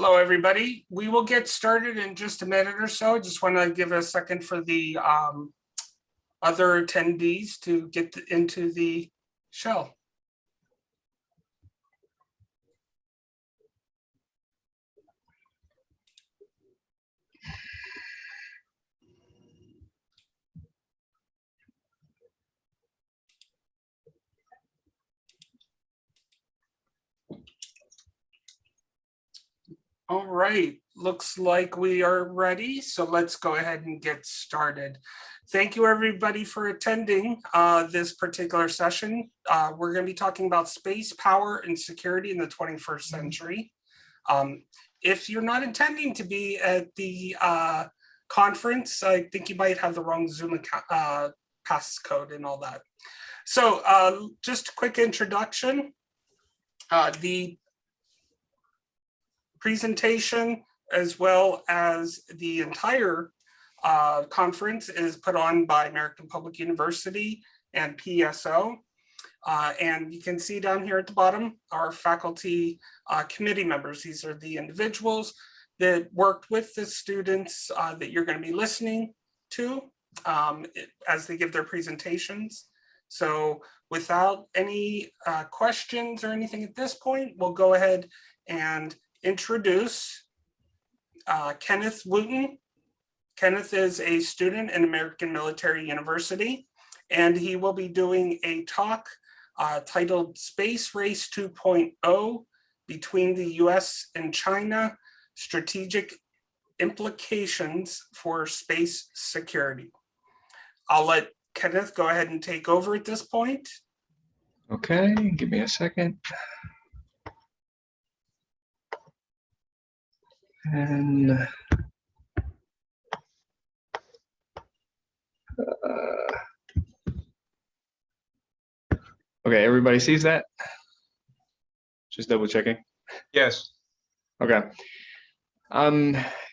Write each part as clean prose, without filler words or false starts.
Hello, everybody. We will get started in just a minute or so. I just want to give a second for the other attendees to get into the show. All right, looks like we are ready. So let's go ahead and get started. Thank you everybody for attending this particular session. We're going to be talking about space, power, and security in the 21st century. If you're not intending to be at the conference, I think you might have the wrong Zoom account, passcode and all that. So just a quick introduction. The presentation as well as the entire conference is put on by American Public University and PSO. And you can see down here at the bottom our faculty committee members. These are the individuals that worked with the students that you're going to be listening to as they give their presentations. So without any questions or anything at this point, we'll go ahead and introduce Kenneth Wooten. Kenneth is a student in American Military University, and he will be doing a talk titled Space Race 2.0 Between the US and China, Strategic Implications for Space Security. I'll let Kenneth go ahead and take over at this point. Okay, give me a second. And okay, everybody sees that? Just double checking. Yes. Okay.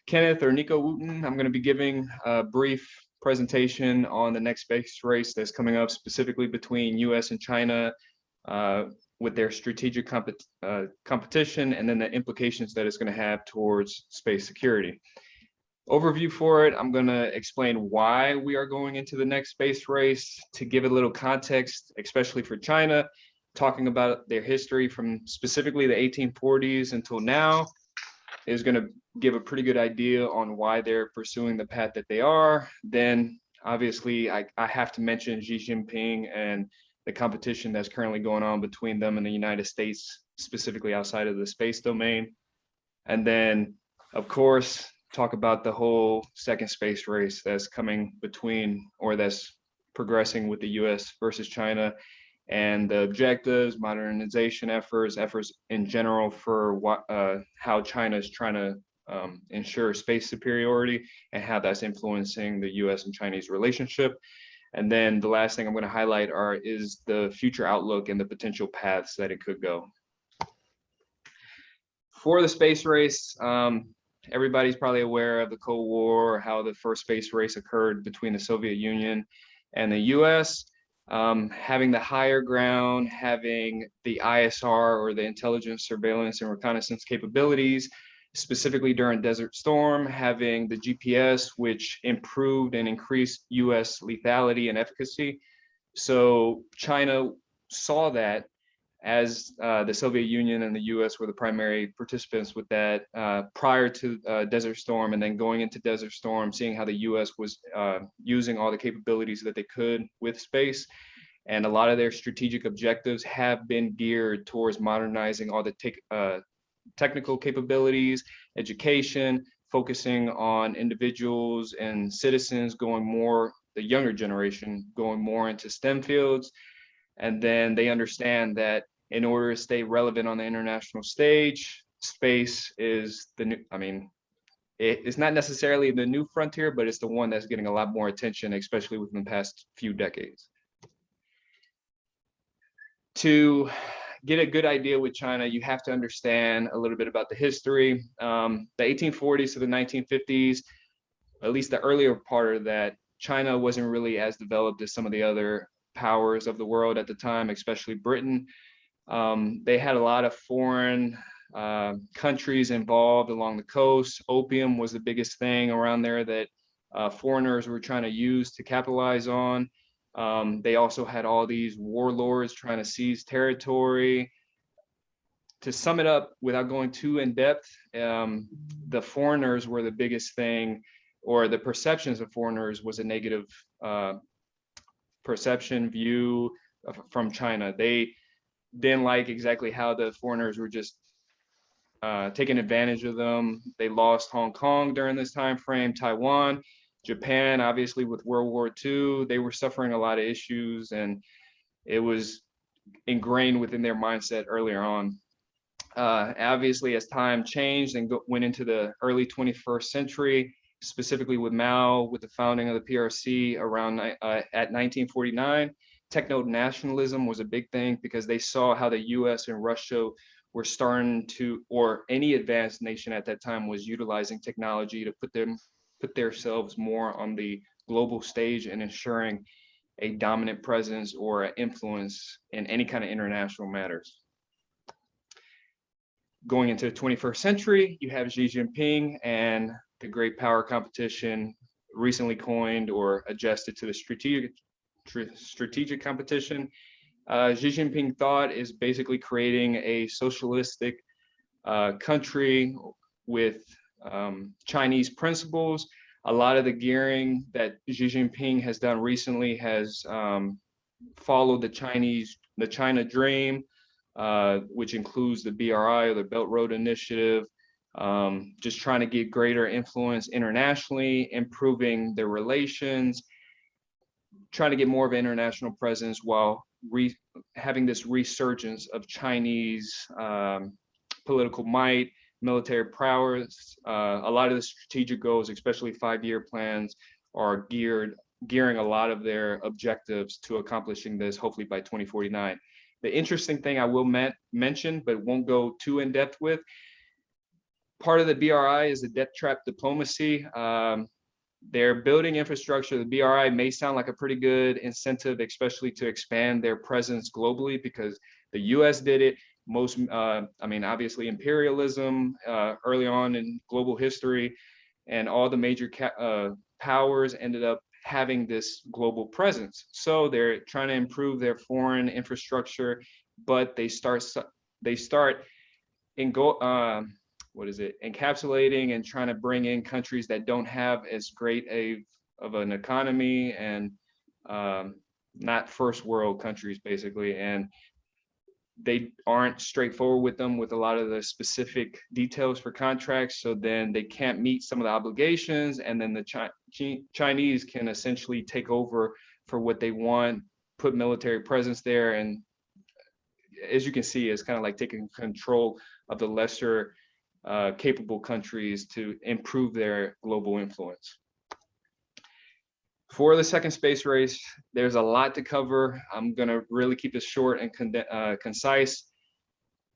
Kenneth or Nico Wooten. I'm going to be giving a brief presentation on the next space race that's coming up, specifically between US and China, with their strategic competition, and then the implications that it's going to have towards space security. Overview for it, I'm going to explain why we are going into the next space race, to give it a little context, especially for China, talking about their history from specifically the 1840s until now, is going to give a pretty good idea on why they're pursuing the path that they are. Then, obviously, I have to mention Xi Jinping and the competition that's currently going on between them and the United States, specifically outside of the space domain. And then, of course, talk about the whole second space race that's coming between, or that's progressing with the US versus China, and the objectives, modernization efforts in general for how China is trying to ensure space superiority, and how that's influencing the US and Chinese relationship. And then the last thing I'm going to highlight is the future outlook and the potential paths that it could go. For the space race, everybody's probably aware of the Cold War, how the first space race occurred between the Soviet Union and the US. Having the higher ground, having the ISR, or the intelligence, surveillance, and reconnaissance capabilities, specifically during Desert Storm, having the GPS, which improved and increased US lethality and efficacy. So China saw that, as the Soviet Union and the US were the primary participants with that prior to Desert Storm, and then going into Desert Storm, seeing how the US was using all the capabilities that they could with space. And a lot of their strategic objectives have been geared towards modernizing all the technical capabilities, education, focusing on individuals and citizens, going more, the younger generation, going more into STEM fields. And then they understand that in order to stay relevant on the international stage, space is the new, it's not necessarily the new frontier, but it's the one that's getting a lot more attention, especially within the past few decades. To get a good idea with China, you have to understand a little bit about the history. The 1840s to the 1950s, at least the earlier part of that, China wasn't really as developed as some of the other powers of the world at the time, especially Britain. They had a lot of foreign countries involved along the coast. Opium was the biggest thing around there that foreigners were trying to use to capitalize on. They also had all these warlords trying to seize territory. To sum it up, without going too in depth, the foreigners were the biggest thing, or the perceptions of foreigners was a negative perception view from China. They didn't like exactly how the foreigners were just taking advantage of them. They lost Hong Kong during this time frame, Taiwan, Japan, obviously with World War II, they were suffering a lot of issues, and it was ingrained within their mindset earlier on. Obviously, as time changed and went into the early 21st century, specifically with Mao, with the founding of the PRC around at 1949, techno nationalism was a big thing because they saw how the US and Russia were starting to, or any advanced nation at that time was utilizing technology to put themselves more on the global stage and ensuring a dominant presence or influence in any kind of international matters. Going into the 21st century, you have Xi Jinping and the great power competition, recently coined or adjusted to the strategic competition. Xi Jinping thought is basically creating a socialistic country with Chinese principles. A lot of the gearing that Xi Jinping has done recently has followed the China Dream, which includes the BRI, or the Belt Road Initiative, just trying to get greater influence internationally, improving their relations, trying to get more of an international presence while having this resurgence of Chinese political might, military prowess. A lot of the strategic goals, especially 5-year plans, are gearing a lot of their objectives to accomplishing this, hopefully by 2049. The interesting thing I will mention, but won't go too in depth with, part of the BRI is the debt trap diplomacy. They're building infrastructure. The BRI may sound like a pretty good incentive, especially to expand their presence globally, because the US did it. Obviously imperialism early on in global history, and all the major powers ended up having this global presence. So they're trying to improve their foreign infrastructure, but they start encapsulating and trying to bring in countries that don't have as great of an economy, and not first world countries basically, and they aren't straightforward with them with a lot of the specific details for contracts. So then they can't meet some of the obligations, and then the Chinese can essentially take over for what they want, put military presence there, and as you can see, it's kind of like taking control of the lesser capable countries to improve their global influence. For the second space race, there's a lot to cover. I'm going to really keep this short and concise.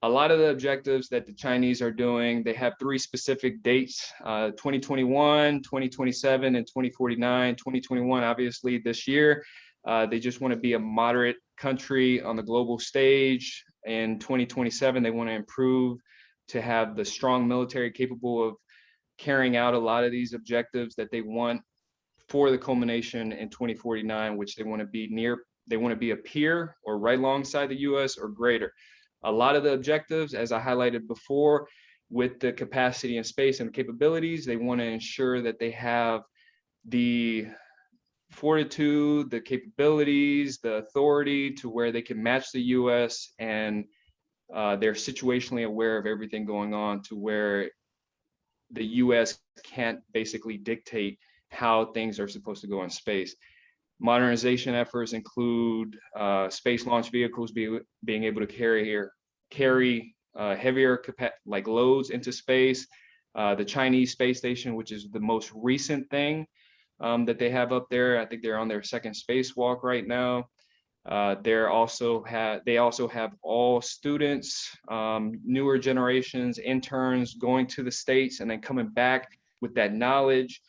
A lot of the objectives that the Chinese are doing, they have 3 specific dates, 2021, 2027, and 2049. 2021, obviously this year, they just want to be a moderate country on the global stage. In 2027, they want to improve to have the strong military capable of carrying out a lot of these objectives that they want for the culmination in 2049, which they want to be a peer or right alongside the US or greater. A lot of the objectives, as I highlighted before, with the capacity and space and capabilities, they want to ensure that they have the fortitude, the capabilities, the authority to where they can match the US, and they're situationally aware of everything going on to where the US can't basically dictate how things are supposed to go in space. Modernization efforts include space launch vehicles being able to carry heavier loads into space. The Chinese space station, which is the most recent thing that they have up there. I think they're on their 2nd spacewalk right now. They also have all students, newer generations, interns going to the States and then coming back with that knowledge,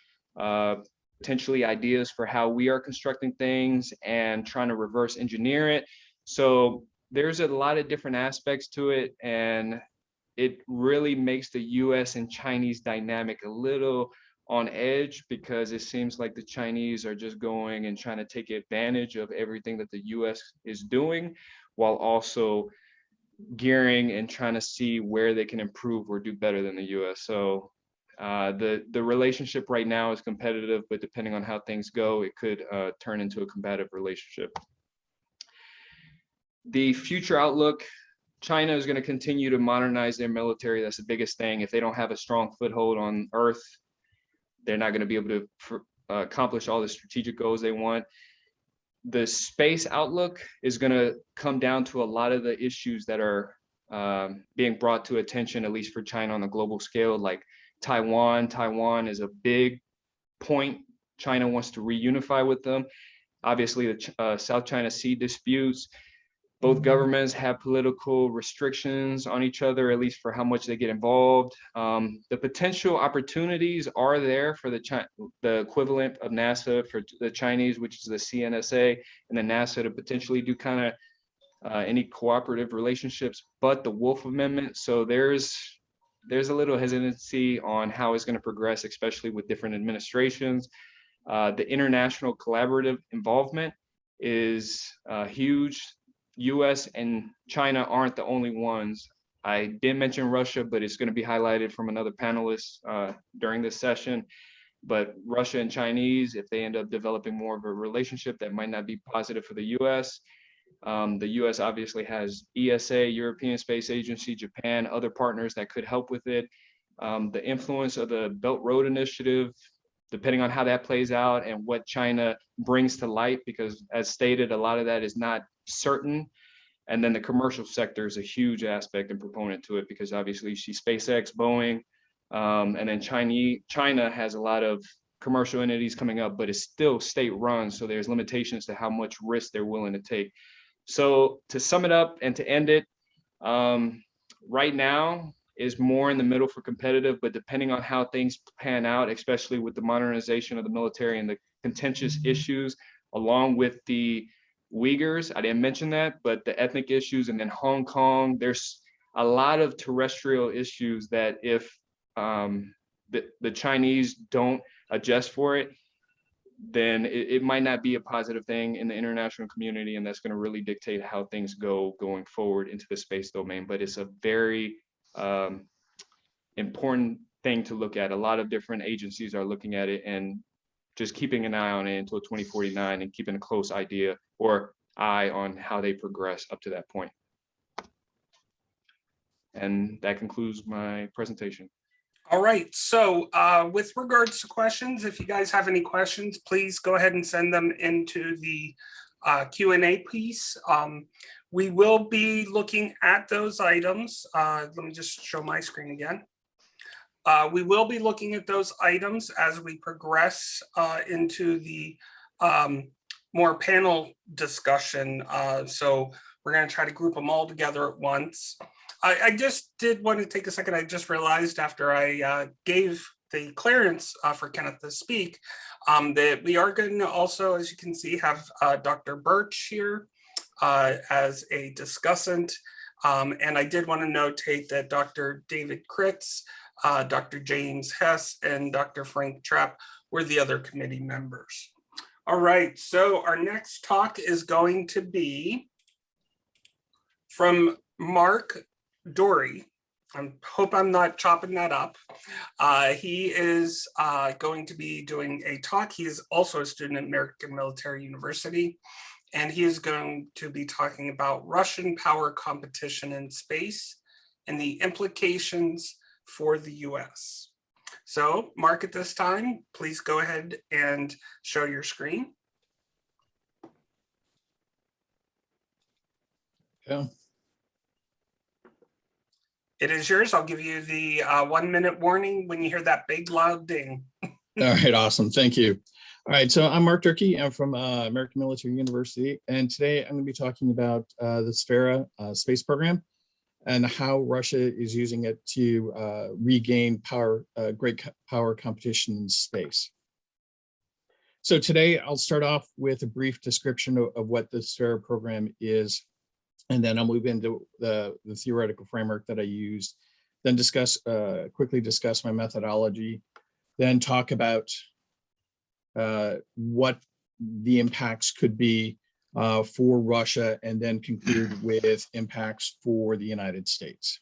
potentially ideas for how we are constructing things and trying to reverse engineer it. So there's a lot of different aspects to it, and it really makes the US and Chinese dynamic a little on edge, because it seems like the Chinese are just going and trying to take advantage of everything that the US is doing, while also gearing and trying to see where they can improve or do better than the US. So the relationship right now is competitive, but depending on how things go, it could turn into a combative relationship. The future outlook, China is going to continue to modernize their military. That's the biggest thing. If they don't have a strong foothold on Earth, they're not going to be able to accomplish all the strategic goals they want. The space outlook is going to come down to a lot of the issues that are being brought to attention, at least for China on a global scale, like Taiwan. Taiwan is a big point. China wants to reunify with them. Obviously, the South China Sea disputes. Both governments have political restrictions on each other, at least for how much they get involved. The potential opportunities are there for the equivalent of NASA for the Chinese, which is the CNSA, and the NASA to potentially do kind of any cooperative relationships, but the Wolf Amendment. So there's a little hesitancy on how it's going to progress, especially with different administrations. The international collaborative involvement is huge. US and China aren't the only ones. I did mention Russia, but it's going to be highlighted from another panelist during this session. But Russia and Chinese, if they end up developing more of a relationship, that might not be positive for the US. The US obviously has ESA, European Space Agency, Japan, other partners that could help with it. The influence of the Belt Road Initiative, depending on how that plays out and what China brings to light, because as stated, a lot of that is not certain. And then the commercial sector is a huge aspect and proponent to it, because obviously you see SpaceX, Boeing, and then China has a lot of commercial entities coming up, but it's still state run. So there's limitations to how much risk they're willing to take. So to sum it up and to end it, right now is more in the middle for competitive, but depending on how things pan out, especially with the modernization of the military and the contentious issues, along with the Uyghurs, I didn't mention that, but the ethnic issues, and then Hong Kong, there's a lot of terrestrial issues that if the Chinese don't adjust for it, then it might not be a positive thing in the international community, and that's going to really dictate how things go going forward into the space domain. But it's a very important thing to look at. A lot of different agencies are looking at it and just keeping an eye on it until 2049 and keeping a close eye on how they progress up to that point. And that concludes my presentation. All right, so with regards to questions, if you guys have any questions, please go ahead and send them into the Q&A piece. We will be looking at those items. Let me just show my screen again. We will be looking at those items as we progress into the more panel discussion. So we're going to try to group them all together at once. I just did want to take a second. I just realized after I gave the clearance for Kenneth to speak that we are going to also, as you can see, have Dr. Burch here as a discussant. And I did want to notate that Dr. David Kritz, Dr. James Hess, and Dr. Frank Trapp were the other committee members. All right, so our next talk is going to be from Mark Dory. I hope I'm not chopping that up. He is going to be doing a talk. He is also a student at American Military University, and he is going to be talking about Russian power competition in space and the implications for the US. So, Mark, at this time, please go ahead and show your screen. Yeah. It is yours. I'll give you the 1 minute warning when you hear that big loud ding. All right, awesome. Thank you. All right, so I'm Mark Durkee. I'm from American Military University, and today I'm going to be talking about the Sfera space program and how Russia is using it to regain power, great power competition in space. So today I'll start off with a brief description of what the Sfera program is, and then I'll move into the theoretical framework that I used then quickly discuss my methodology, then talk about what the impacts could be for Russia, and then conclude with impacts for the United States.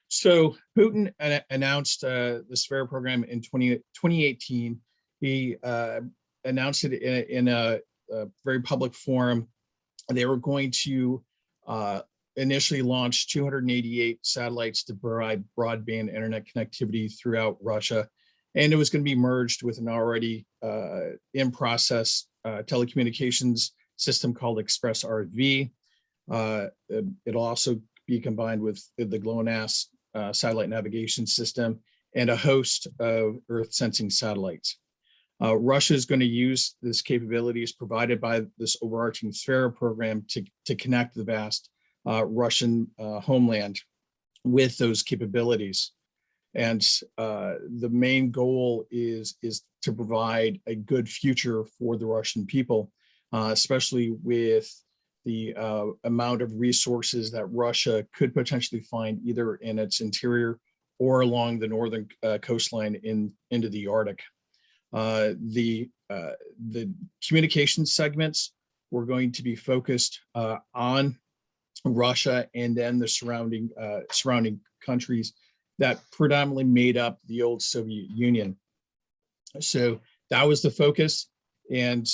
So Putin announced the Sphere program in 2018. He announced it in a very public forum. They were going to initially launch 288 satellites to provide broadband internet connectivity throughout Russia. And it was going to be merged with an already in process telecommunications system called Express RV. It'll also be combined with the GLONASS satellite navigation system and a host of Earth sensing satellites. Russia is going to use this capabilities provided by this overarching Sphere program to connect the vast Russian homeland with those capabilities. And the main goal is to provide a good future for the Russian people, especially with the amount of resources that Russia could potentially find either in its interior or along the northern coastline into the Arctic. The communication segments were going to be focused on Russia and then the surrounding countries that predominantly made up the old Soviet Union. So that was the focus. And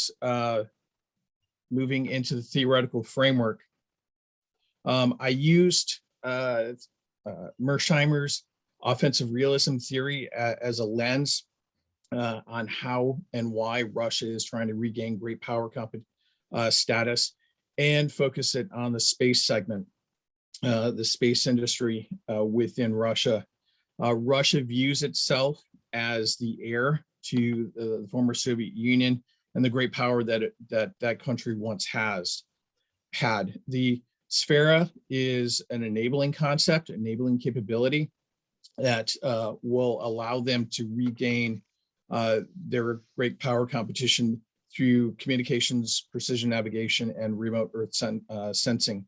moving into the theoretical framework, I used Mersheimer's offensive realism theory as a lens on how and why Russia is trying to regain great power status, and focus it on the space segment, the space industry within Russia. Russia views itself as the heir to the former Soviet Union and the great power that country once had. The Sphere is an enabling concept, enabling capability that will allow them to regain their great power competition through communications, precision navigation, and remote Earth sensing.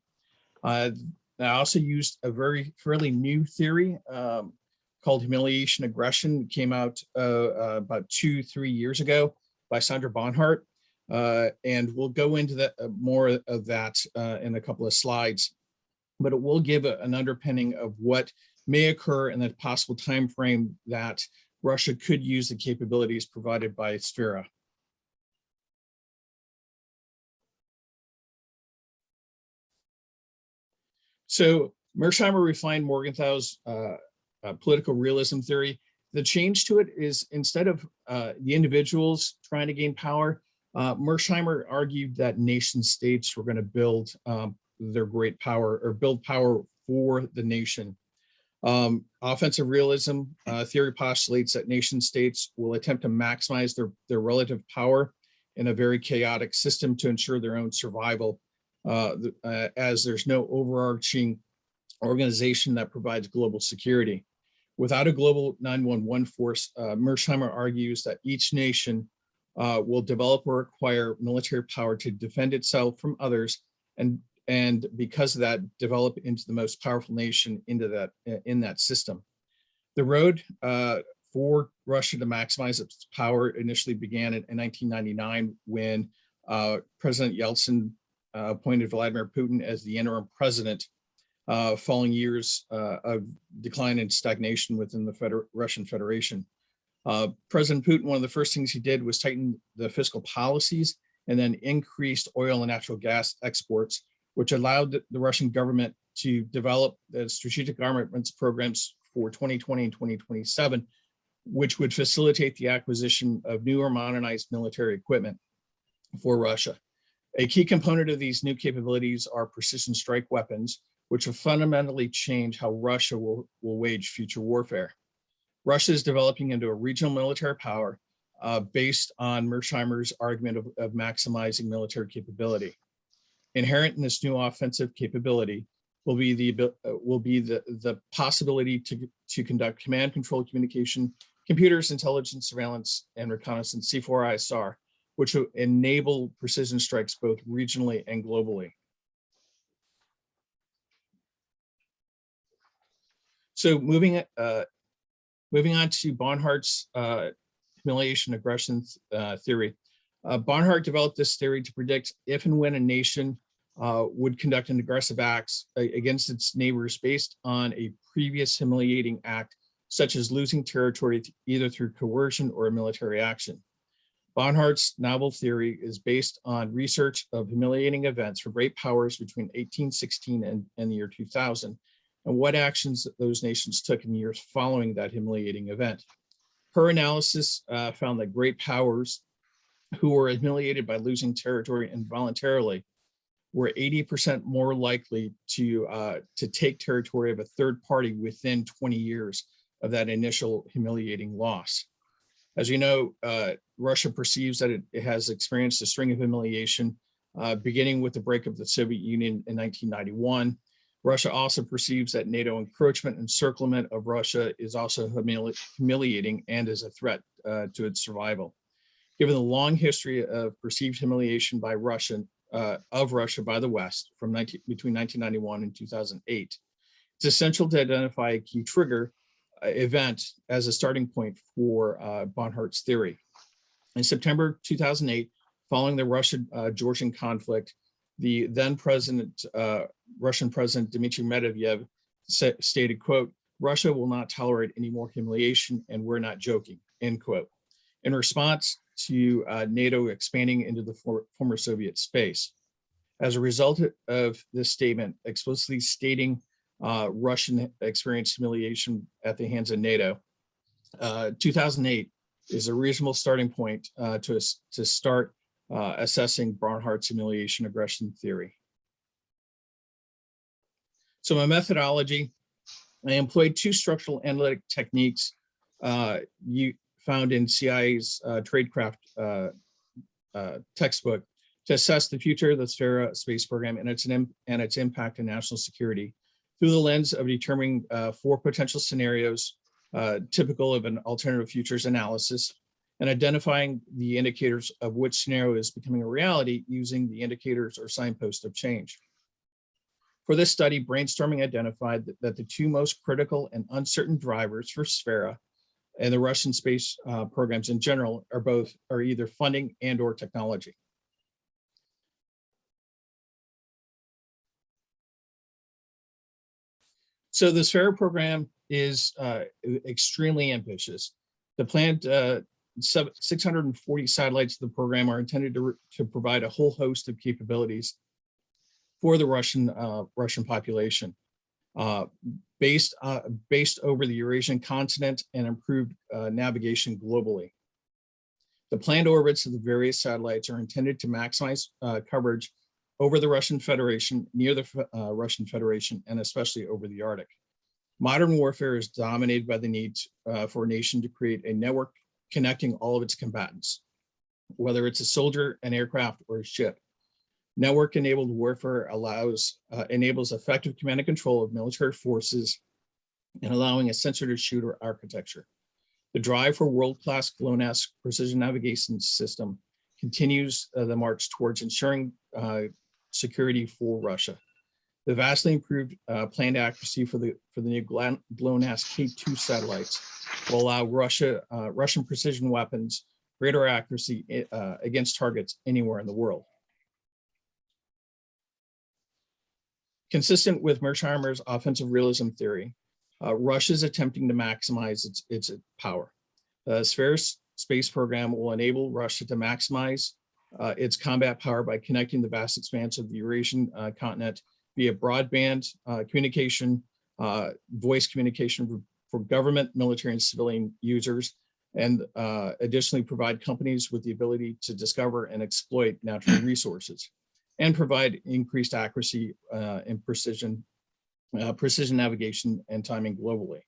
I also used a fairly new theory called humiliation aggression. It came out about 2-3 years ago by Sandra Bonhart, and we'll go into that more of that in a couple of slides. But it will give an underpinning of what may occur in the possible time frame that Russia could use the capabilities provided by Sphere. So Mersheimer refined Morgenthau's political realism theory. The change to it is, instead of the individuals trying to gain power, Mersheimer argued that nation states were going to build their great power, or build power for the nation. Offensive realism theory postulates that nation states will attempt to maximize their relative power in a very chaotic system to ensure their own survival, as there's no overarching organization that provides global security. Without a global 911 force, Mersheimer argues that each nation will develop or acquire military power to defend itself from others, and because of that, develop into the most powerful nation in that system. The road for Russia to maximize its power initially began in 1999 when President Yeltsin appointed Vladimir Putin as the interim president, following years of decline and stagnation within the Russian Federation. President Putin, one of the first things he did was tighten the fiscal policies and then increased oil and natural gas exports, which allowed the Russian government to develop the strategic armaments programs for 2020 and 2027, which would facilitate the acquisition of new or modernized military equipment for Russia. A key component of these new capabilities are precision strike weapons, which will fundamentally change how Russia will wage future warfare. Russia is developing into a regional military power based on Mersheimer's argument of maximizing military capability. Inherent in this new offensive capability will be the possibility to conduct command, control, communication, computers, intelligence, surveillance, and reconnaissance, C4ISR, which will enable precision strikes both regionally and globally. So moving on to Barnhart's humiliation aggression theory. Barnhart developed this theory to predict if and when a nation would conduct an aggressive act against its neighbors based on a previous humiliating act, such as losing territory either through coercion or a military action. Barnhart's novel theory is based on research of humiliating events for great powers between 1816 and the year 2000, and what actions those nations took in the years following that humiliating event. Her analysis found that great powers who were humiliated by losing territory involuntarily were 80% more likely to take territory of a third party within 20 years of that initial humiliating loss. As you know, Russia perceives that it has experienced a string of humiliation, beginning with the break of the Soviet Union in 1991. Russia also perceives that NATO encroachment and encirclement of Russia is also humiliating and is a threat to its survival. Given the long history of perceived humiliation by Russia by the West between 1991 and 2008, it's essential to identify a key trigger event as a starting point for Barnhart's theory. In September 2008, following the Russian-Georgian conflict, the then Russian President Dmitry Medvedev stated, quote, "Russia will not tolerate any more humiliation, and we're not joking," end quote, in response to NATO expanding into the former Soviet space. As a result of this statement, explicitly stating Russian experienced humiliation at the hands of NATO, 2008 is a reasonable starting point to start assessing Barnhart's humiliation aggression theory. So my methodology, I employed two structural analytic techniques you found in CIA's tradecraft textbook to assess the future of the Sfera space program and its impact on national security through the lens of determining 4 potential scenarios typical of an alternative futures analysis, and identifying the indicators of which scenario is becoming a reality using the indicators or signposts of change. For this study, brainstorming identified that the 2 most critical and uncertain drivers for Sfera and the Russian space programs in general are either funding and or technology. So the Sfera program is extremely ambitious. The planned 640 satellites of the program are intended to provide a whole host of capabilities for the Russian population, based over the Eurasian continent and improved navigation globally. The planned orbits of the various satellites are intended to maximize coverage over the Russian Federation, near the Russian Federation, and especially over the Arctic. Modern warfare is dominated by the need for a nation to create a network connecting all of its combatants, whether it's a soldier, an aircraft, or a ship. Network-enabled warfare enables effective command and control of military forces and allowing a sensor-to-shooter architecture. The drive for world-class GLONASS precision navigation system continues the march towards ensuring security for Russia. The vastly improved planned accuracy for the new GLONASS K2 satellites will allow Russian precision weapons greater accuracy against targets anywhere in the world. Consistent with Mearsheimer's offensive realism theory, Russia is attempting to maximize its power. The Sfera space program will enable Russia to maximize its combat power by connecting the vast expanse of the Eurasian continent via broadband communication, voice communication for government, military, and civilian users, and additionally provide companies with the ability to discover and exploit natural resources, and provide increased accuracy and precision navigation and timing globally.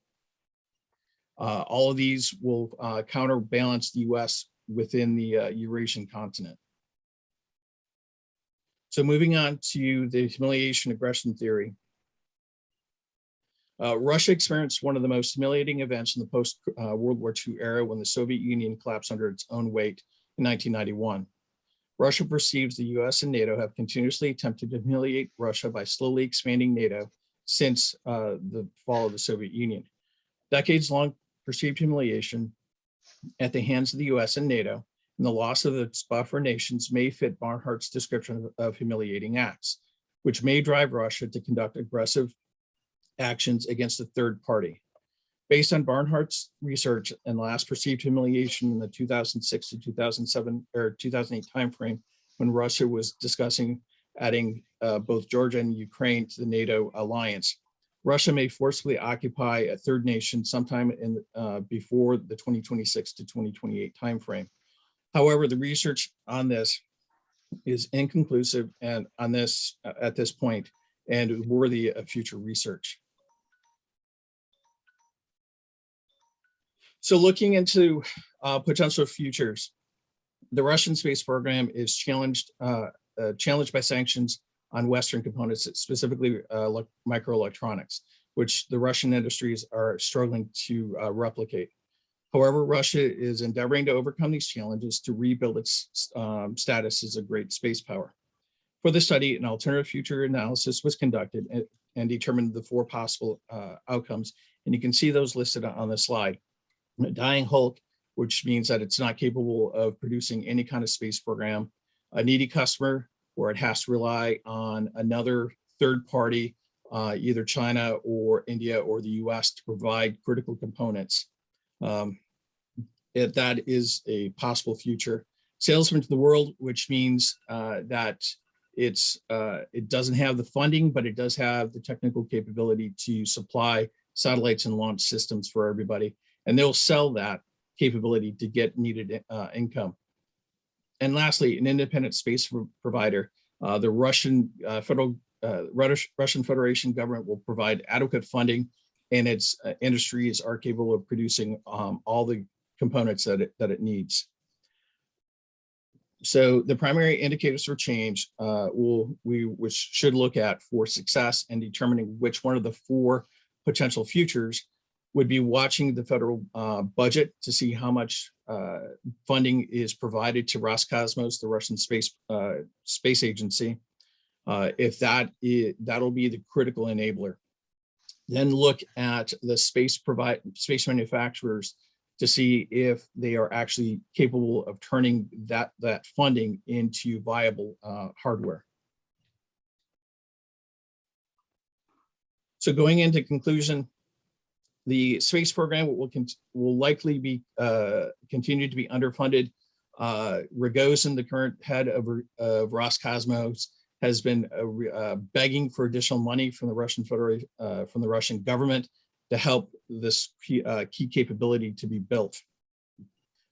All of these will counterbalance the US within the Eurasian continent. So moving on to the humiliation aggression theory. Russia experienced one of the most humiliating events in the post-World War II era when the Soviet Union collapsed under its own weight in 1991. Russia perceives the US and NATO have continuously attempted to humiliate Russia by slowly expanding NATO since the fall of the Soviet Union. Decades-long perceived humiliation at the hands of the US and NATO and the loss of its buffer nations may fit Barnhart's description of humiliating acts, which may drive Russia to conduct aggressive actions against a third party. Based on Barnhart's research and last perceived humiliation in the 2006 to 2007 or 2008 timeframe, when Russia was discussing adding both Georgia and Ukraine to the NATO alliance, Russia may forcibly occupy a third nation sometime in before the 2026 to 2028 timeframe. However, the research on this is inconclusive and on this at this point and worthy of future research. So looking into potential futures, the Russian space program is challenged by sanctions on Western components, specifically microelectronics, which the Russian industries are struggling to replicate. However, Russia is endeavoring to overcome these challenges to rebuild its status as a great space power. For the study, an alternative future analysis was conducted and determined the 4 possible outcomes. And you can see those listed on the slide. A dying Hulk, which means that it's not capable of producing any kind of space program, a needy customer, where it has to rely on another third party, either China or India or the US to provide critical components. That is a possible future. Salesman to the world, which means that it doesn't have the funding, but it does have the technical capability to supply satellites and launch systems for everybody. And they'll sell that capability to get needed income. And lastly, an independent space provider. The Russian Federation government will provide adequate funding, and its industries are capable of producing all the components that it needs. So the primary indicators for change which should look at for success and determining which one of the 4 potential futures would be watching the federal budget to see how much funding is provided to Roscosmos, the Russian space agency. If that'll be the critical enabler. Then look at the space manufacturers to see if they are actually capable of turning that funding into viable hardware. So going into conclusion, the space program will likely be continue to be underfunded. Rogozin, the current head of Roscosmos, has been begging for additional money from the Russian Federation, from the Russian government, to help this key capability to be built,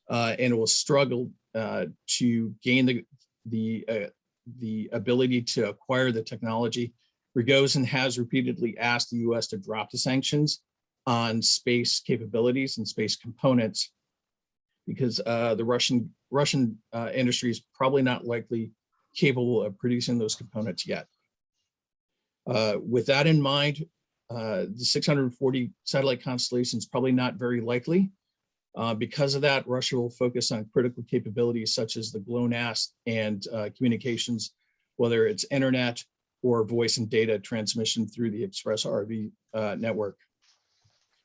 and it will struggle to gain the ability to acquire the technology. Rogozin has repeatedly asked the U.S. to drop the sanctions on space capabilities and space components, because the Russian industry is probably not likely capable of producing those components yet. With that in mind, the 640 satellite constellation is probably not very likely. Because of that, Russia will focus on critical capabilities such as the GLONASS and communications, whether it's internet or voice and data transmission through the Express RV network.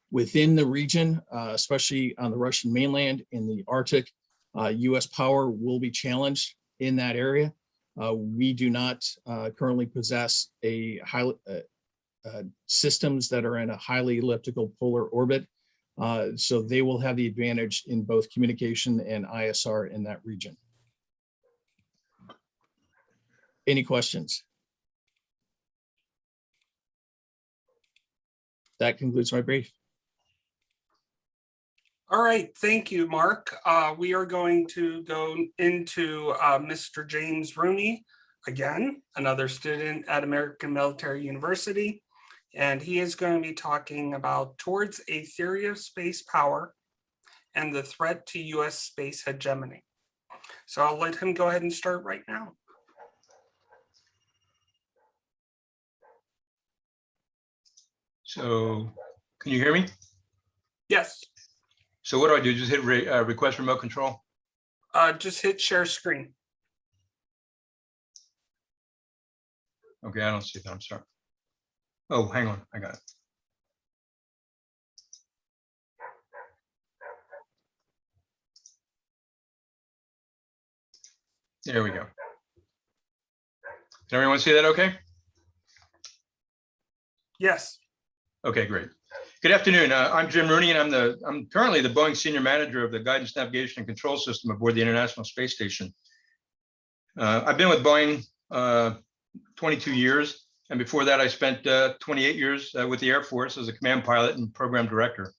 Within the region, especially on the Russian mainland in the Arctic, US power will be challenged in that area. We do not currently possess systems that are in a highly elliptical polar orbit. So they will have the advantage in both communication and ISR in that region. Any questions? That concludes my brief. All right, thank you, Mark. We are going to go into Mr. James Rooney, again, another student at American Military University, and he is going to be talking about Towards a Theory of Space Power and the Threat to US Space Hegemony. So I'll let him go ahead and start right now. So, can you hear me? Yes. So what do I do? Just hit request remote control? Just hit share screen. Okay, I don't see that, I'm sorry. Oh, hang on, I got it. There we go. Can everyone see that okay? Yes. Okay, great. Good afternoon. I'm Jim Rooney, and I'm currently the Boeing Senior Manager of the Guidance, Navigation, and Control System aboard the International Space Station. I've been with Boeing 22 years, and before that, I spent 28 years with the Air Force as a command pilot and program director.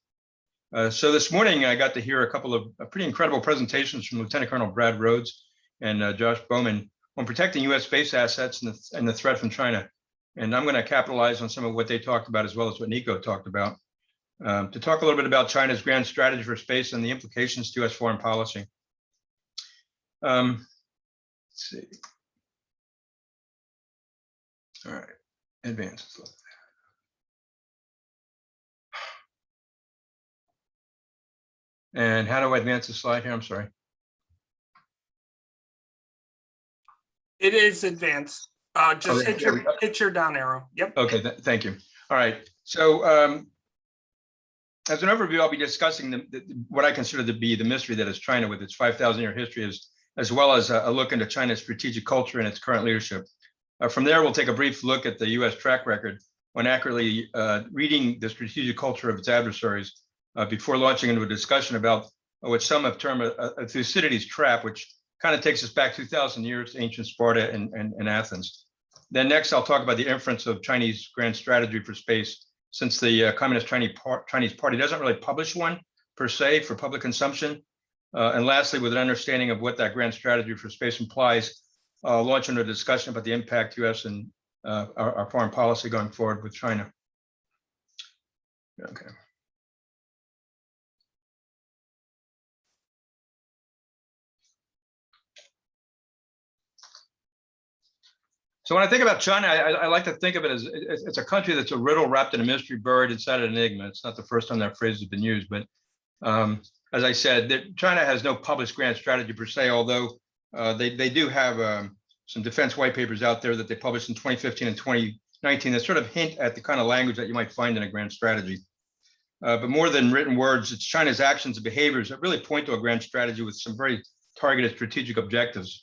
So this morning, I got to hear a couple of pretty incredible presentations from Lieutenant Colonel Brad Rhodes and Josh Bowman on protecting U.S. space assets and the threat from China. And I'm going to capitalize on some of what they talked about, as well as what Nico talked about, to talk a little bit about China's grand strategy for space and the implications to U.S. foreign policy. Let's see. All right, advance. And how do I advance the slide here? I'm sorry. It is advanced. Just Okay, hit your down arrow. Yep. Okay, thank you. All right. So as an overview, I'll be discussing what I consider to be the mystery that is China with its 5,000-year history, as well as a look into China's strategic culture and its current leadership. From there, we'll take a brief look at the U.S. track record when accurately reading the strategic culture of its adversaries before launching into a discussion about what some have termed a Thucydides trap, which kind of takes us back 2,000 years to ancient Sparta and Athens. Then next, I'll talk about the inference of Chinese grand strategy for space, since the Communist Chinese Party doesn't really publish one per se for public consumption. And lastly, with an understanding of what that grand strategy for space implies, I'll launch into a discussion about the impact U.S. and our foreign policy going forward with China. Okay. So when I think about China, I like to think of it as it's a country that's a riddle wrapped in a mystery buried inside an enigma. It's not the first time that phrase has been used, but as I said, China has no published grand strategy per se, although they do have some defense white papers out there that they published in 2015 and 2019 that sort of hint at the kind of language that you might find in a grand strategy. But more than written words, it's China's actions and behaviors that really point to a grand strategy with some very targeted strategic objectives.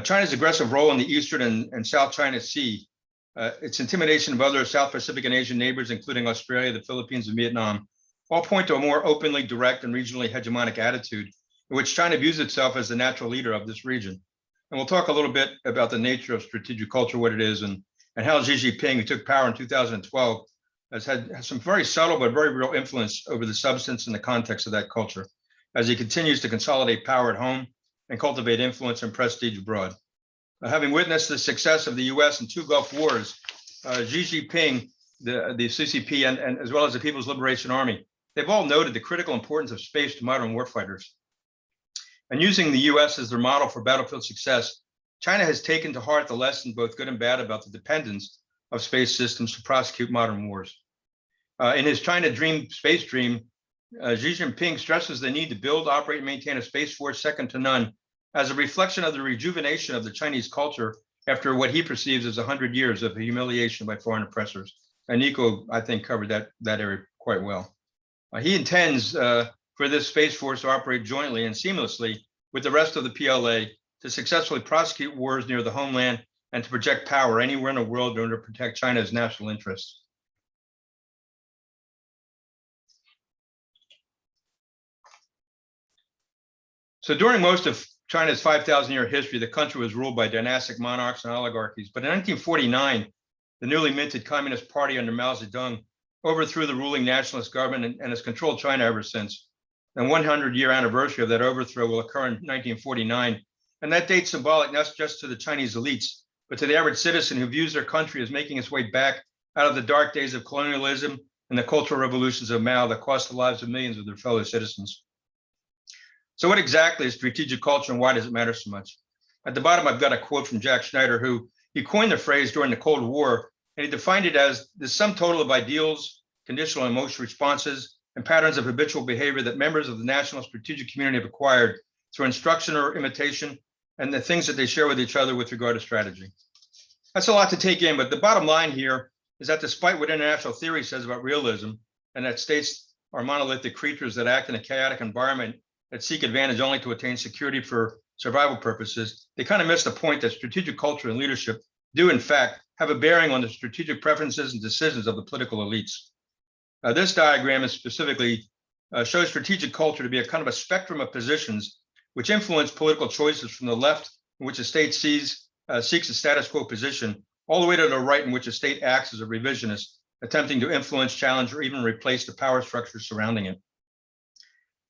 China's aggressive role in the Eastern and South China Sea, its intimidation of other South Pacific and Asian neighbors, including Australia, the Philippines, and Vietnam, all point to a more openly direct and regionally hegemonic attitude in which China views itself as the natural leader of this region. And we'll talk a little bit about the nature of strategic culture, what it is, and how Xi Jinping, who took power in 2012, has had some very subtle but very real influence over the substance and the context of that culture, as he continues to consolidate power at home and cultivate influence and prestige abroad. Having witnessed the success of the U.S. in 2 Gulf Wars, Xi Jinping, the CCP, and as well as the People's Liberation Army, they've all noted the critical importance of space to modern warfighters. And using the U.S. as their model for battlefield success, China has taken to heart the lesson, both good and bad, about the dependence of space systems to prosecute modern wars. In his China Space Dream, Xi Jinping stresses the need to build, operate, and maintain a space force second to none, as a reflection of the rejuvenation of the Chinese culture after what he perceives as 100 years of humiliation by foreign oppressors. And Nico, I think, covered that area quite well. He intends for this space force to operate jointly and seamlessly with the rest of the PLA to successfully prosecute wars near the homeland and to project power anywhere in the world in order to protect China's national interests. So during most of China's 5,000-year history, the country was ruled by dynastic monarchs and oligarchies. But in 1949, the newly minted Communist Party under Mao Zedong overthrew the ruling nationalist government and has controlled China ever since. And 100-year anniversary of that overthrow will occur in 1949. And that date's symbolic not just to the Chinese elites, but to the average citizen who views their country as making its way back out of the dark days of colonialism and the cultural revolutions of Mao that cost the lives of millions of their fellow citizens. So what exactly is strategic culture and why does it matter so much? At the bottom, I've got a quote from Jack Schneider, who he coined the phrase during the Cold War, and he defined it as the sum total of ideals, conditional and emotional responses, and patterns of habitual behavior that members of the national strategic community have acquired through instruction or imitation, and the things that they share with each other with regard to strategy. That's a lot to take in, but the bottom line here is that despite what international theory says about realism, and that states are monolithic creatures that act in a chaotic environment that seek advantage only to attain security for survival purposes, they kind of miss the point that strategic culture and leadership do, in fact, have a bearing on the strategic preferences and decisions of the political elites. This diagram is specifically shows strategic culture to be a kind of a spectrum of positions which influence political choices from the left, in which a state seeks a status quo position, all the way to the right, in which a state acts as a revisionist, attempting to influence, challenge, or even replace the power structures surrounding it.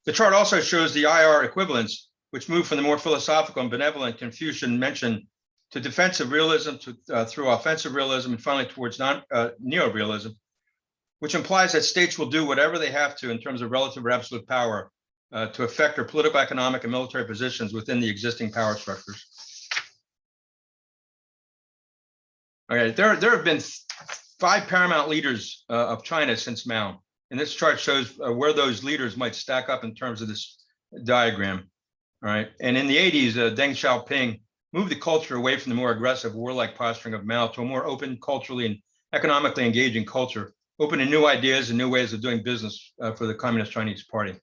The chart also shows the IR equivalents, which move from the more philosophical and benevolent Confucian mention to defensive realism, through offensive realism, and finally towards neo-realism, which implies that states will do whatever they have to in terms of relative or absolute power to affect their political, economic, and military positions within the existing power structures. Okay, there have been 5 paramount leaders of China since Mao, and this chart shows where those leaders might stack up in terms of this diagram. All right, and in the 80s, Deng Xiaoping moved the culture away from the more aggressive, warlike posturing of Mao to a more open, culturally and economically engaging culture, open to new ideas and new ways of doing business for the Communist Chinese Party.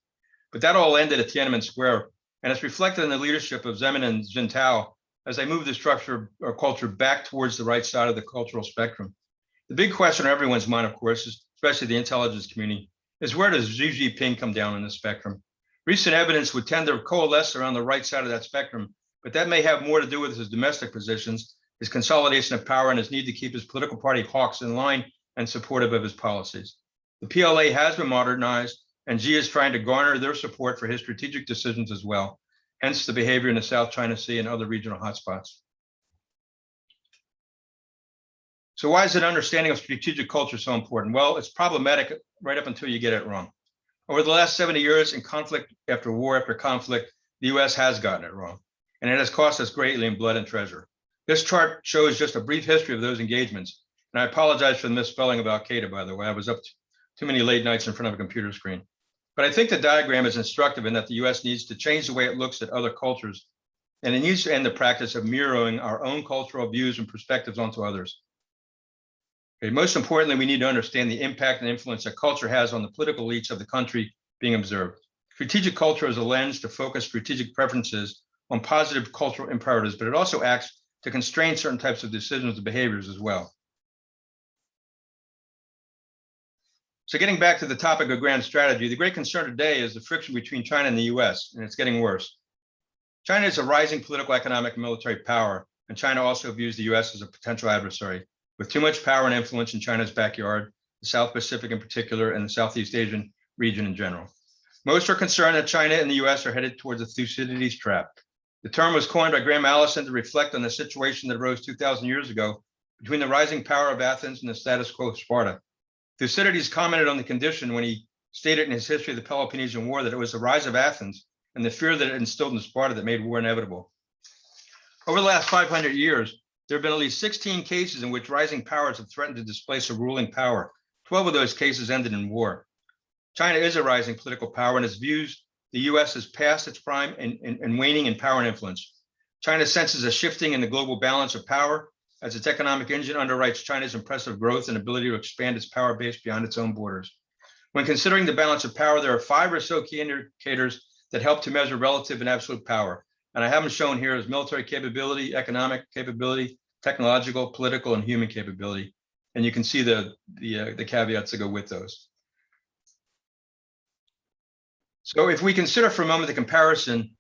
But that all ended at Tiananmen Square, and it's reflected in the leadership of Zemin and Jintao as they move the structure or culture back towards the right side of the cultural spectrum. The big question on everyone's mind, of course, especially the intelligence community, is where does Xi Jinping come down on the spectrum? Recent evidence would tend to coalesce around the right side of that spectrum, but that may have more to do with his domestic positions, his consolidation of power, and his need to keep his political party hawks in line and supportive of his policies. The PLA has been modernized, and Xi is trying to garner their support for his strategic decisions as well, hence the behavior in the South China Sea and other regional hotspots. So why is an understanding of strategic culture so important? Well, it's problematic right up until you get it wrong. Over the last 70 years, in conflict after war after conflict, the US has gotten it wrong, and it has cost us greatly in blood and treasure. This chart shows just a brief history of those engagements, and I apologize for the misspelling of Al-Qaeda, by the way. I was up too many late nights in front of a computer screen. But I think the diagram is instructive in that the US needs to change the way it looks at other cultures, and it needs to end the practice of mirroring our own cultural views and perspectives onto others. Okay, most importantly, we need to understand the impact and influence that culture has on the political elites of the country being observed. Strategic culture is a lens to focus strategic preferences on positive cultural imperatives, but it also acts to constrain certain types of decisions and behaviors as well. So getting back to the topic of grand strategy, the great concern today is the friction between China and the US, and it's getting worse. China is a rising political, economic, and military power, and China also views the US as a potential adversary, with too much power and influence in China's backyard, the South Pacific in particular, and the Southeast Asian region in general. Most are concerned that China and the US are headed towards a Thucydides trap. The term was coined by Graham Allison to reflect on the situation that arose 2,000 years ago between the rising power of Athens and the status quo of Sparta. Thucydides commented on the condition when he stated in his history of the Peloponnesian War that it was the rise of Athens and the fear that it instilled in Sparta that made war inevitable. Over the last 500 years, there have been at least 16 cases in which rising powers have threatened to displace a ruling power. 12 of those cases ended in war. China is a rising political power, and its views the US has passed its prime and waning in power and influence. China senses a shifting in the global balance of power as its economic engine underwrites China's impressive growth and ability to expand its power base beyond its own borders. When considering the balance of power, there are 5 or so key indicators that help to measure relative and absolute power. And I have them shown here as military capability, economic capability, technological, political, and human capability. And you can see the caveats that go with those. So if we consider for a moment the comparison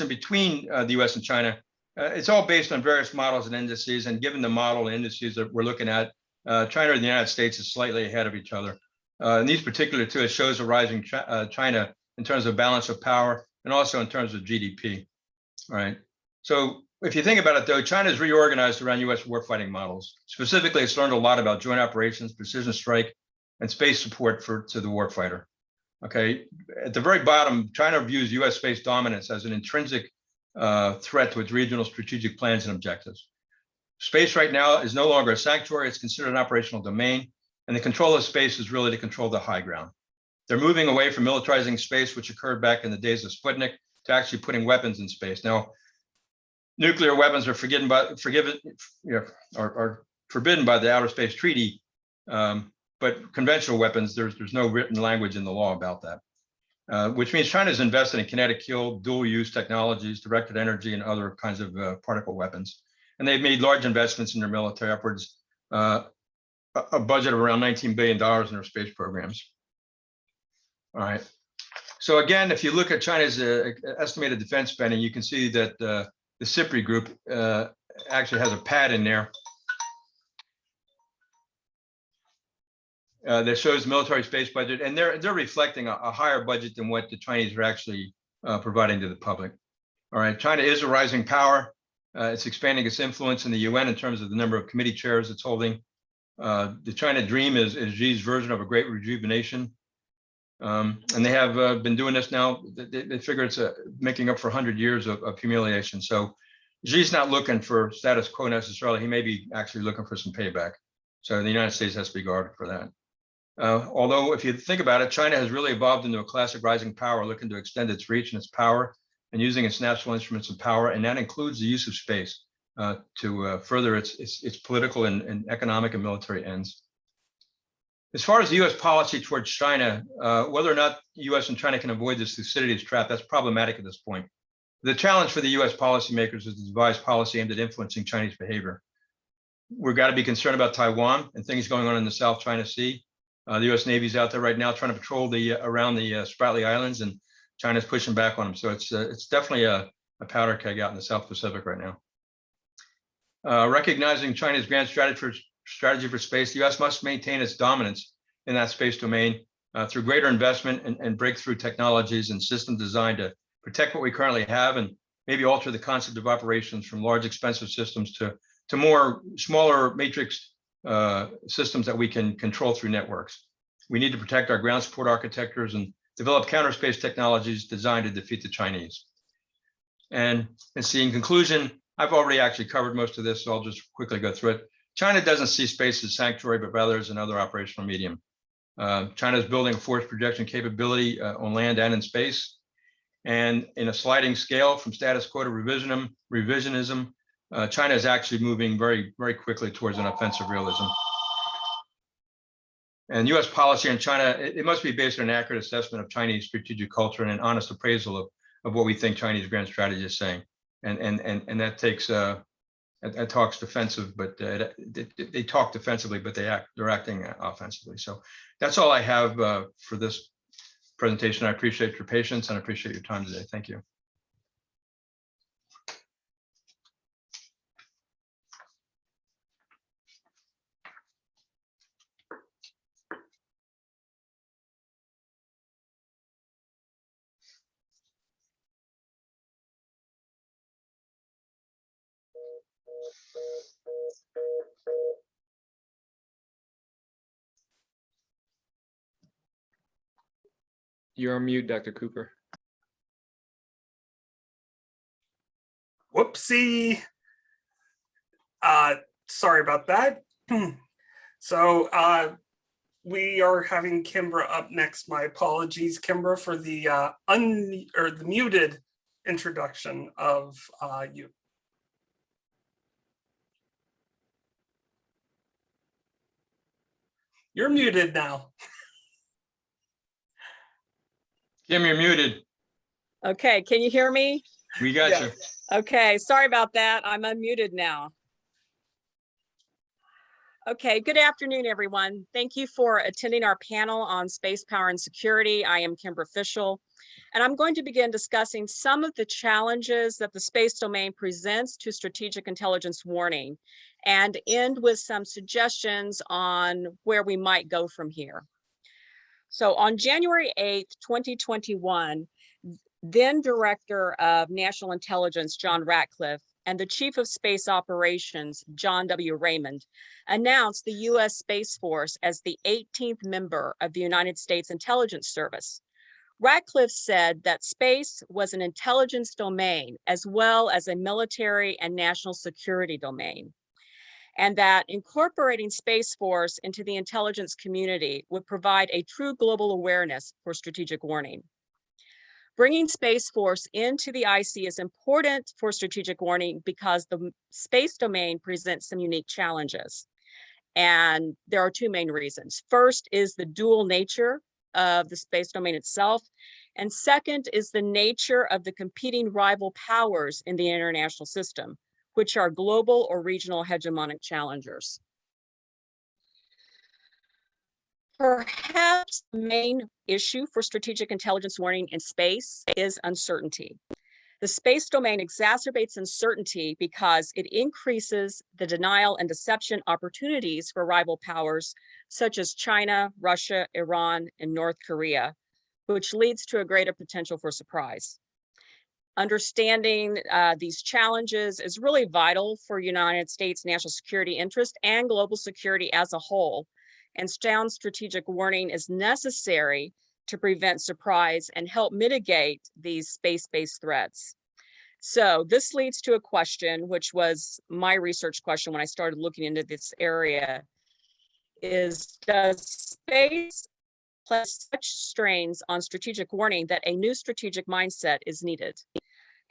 between the US and China, it's all based on various models and indices. And given the model and indices that we're looking at, China and the United States is slightly ahead of each other. In these particular two, it shows a rising China in terms of balance of power and also in terms of GDP. All right. So if you think about it, though, China is reorganized around US warfighting models. Specifically, it's learned a lot about joint operations, precision strike, and space support to the warfighter. Okay. At the very bottom, China views US space dominance as an intrinsic threat to its regional strategic plans and objectives. Space right now is no longer a sanctuary. It's considered an operational domain, and the control of space is really to control the high ground. They're moving away from militarizing space, which occurred back in the days of Sputnik, to actually putting weapons in space. Now, nuclear weapons are are forbidden by the Outer Space Treaty. But conventional weapons, there's no written language in the law about that, which means China has invested in kinetic kill, dual use technologies, directed energy, and other kinds of particle weapons. And they've made large investments in their military, upwards a budget of around $19 billion in their space programs. All right. So again, if you look at China's estimated defense spending, you can see that the CIPRI group actually has a pad in there that shows the military space budget, and they're reflecting a higher budget than what the Chinese are actually providing to the public. All right, China is a rising power. It's expanding its influence in the UN in terms of the number of committee chairs it's holding. The China Dream is Xi's version of a great rejuvenation. And they have been doing this now. They figure it's making up for 100 years of humiliation. So Xi's not looking for status quo necessarily. He may be actually looking for some payback. So the United States has to be guarded for that. Although if you think about it, China has really evolved into a classic rising power, looking to extend its reach and its power and using its national instruments of power. And that includes the use of space to further its political and economic and military ends. As far as the US policy towards China, whether or not US and China can avoid this Thucydides trap, that's problematic at this point. The challenge for the US policymakers is to devise policy aimed at influencing Chinese behavior. We've got to be concerned about Taiwan and things going on in the South China Sea. The US Navy's out there right now trying to patrol around the Spratly Islands, and China's pushing back on them. So it's definitely a powder keg out in the South Pacific right now. Recognizing China's grand strategy for space, the US must maintain its dominance in that space domain through greater investment and breakthrough technologies and system design to protect what we currently have and maybe alter the concept of operations from large expensive systems to more smaller matrix systems that we can control through networks. We need to protect our ground support architectures and develop counter space technologies designed to defeat the Chinese. And see, in conclusion, I've already actually covered most of this, so I'll just quickly go through it. China doesn't see space as sanctuary, but rather as another operational medium. China is building a force projection capability on land and in space. And in a sliding scale from status quo to revisionism, China is actually moving very, very quickly towards an offensive realism. And US policy on China, it must be based on an accurate assessment of Chinese strategic culture and an honest appraisal of what we think Chinese grand strategy is saying. And that takes, that talks defensive, but they talk defensively, but they're acting offensively. So that's all I have for this presentation. I appreciate your patience and I appreciate your time today. Thank you. You're on mute, Dr. Cooper. Whoopsie. Sorry about that. So we are having Kimbra up next. My apologies, Kimbra, for the the muted introduction of you. You're muted now. Kim, you're muted. Okay, can you hear me? We got Yeah. you. Okay, sorry about that. I'm unmuted now. Okay, good afternoon, everyone. Thank you for attending our panel on space power and security. I am Kimbra Fishel, and I'm going to begin discussing some of the challenges that the space domain presents to strategic intelligence warning and end with some suggestions on where we might go from here. So on January 8th, 2021, then Director of National Intelligence, John Ratcliffe, and the Chief of Space Operations, John W. Raymond, announced the U.S. Space Force as the 18th member of the United States Intelligence Service. Ratcliffe said that space was an intelligence domain as well as a military and national security domain, and that incorporating Space Force into the intelligence community would provide a true global awareness for strategic warning. Bringing Space Force into the IC is important for strategic warning because the space domain presents some unique challenges. And there are two main reasons. First is the dual nature of the space domain itself. And second is the nature of the competing rival powers in the international system, which are global or regional hegemonic challengers. Perhaps the main issue for strategic intelligence warning in space is uncertainty. The space domain exacerbates uncertainty because it increases the denial and deception opportunities for rival powers such as China, Russia, Iran, and North Korea, which leads to a greater potential for surprise. Understanding these challenges is really vital for United States national security interest and global security as a whole. And sound strategic warning is necessary to prevent surprise and help mitigate these space-based threats. So this leads to a question, which was my research question when I started looking into this area, is does space place such strains on strategic warning that a new strategic mindset is needed?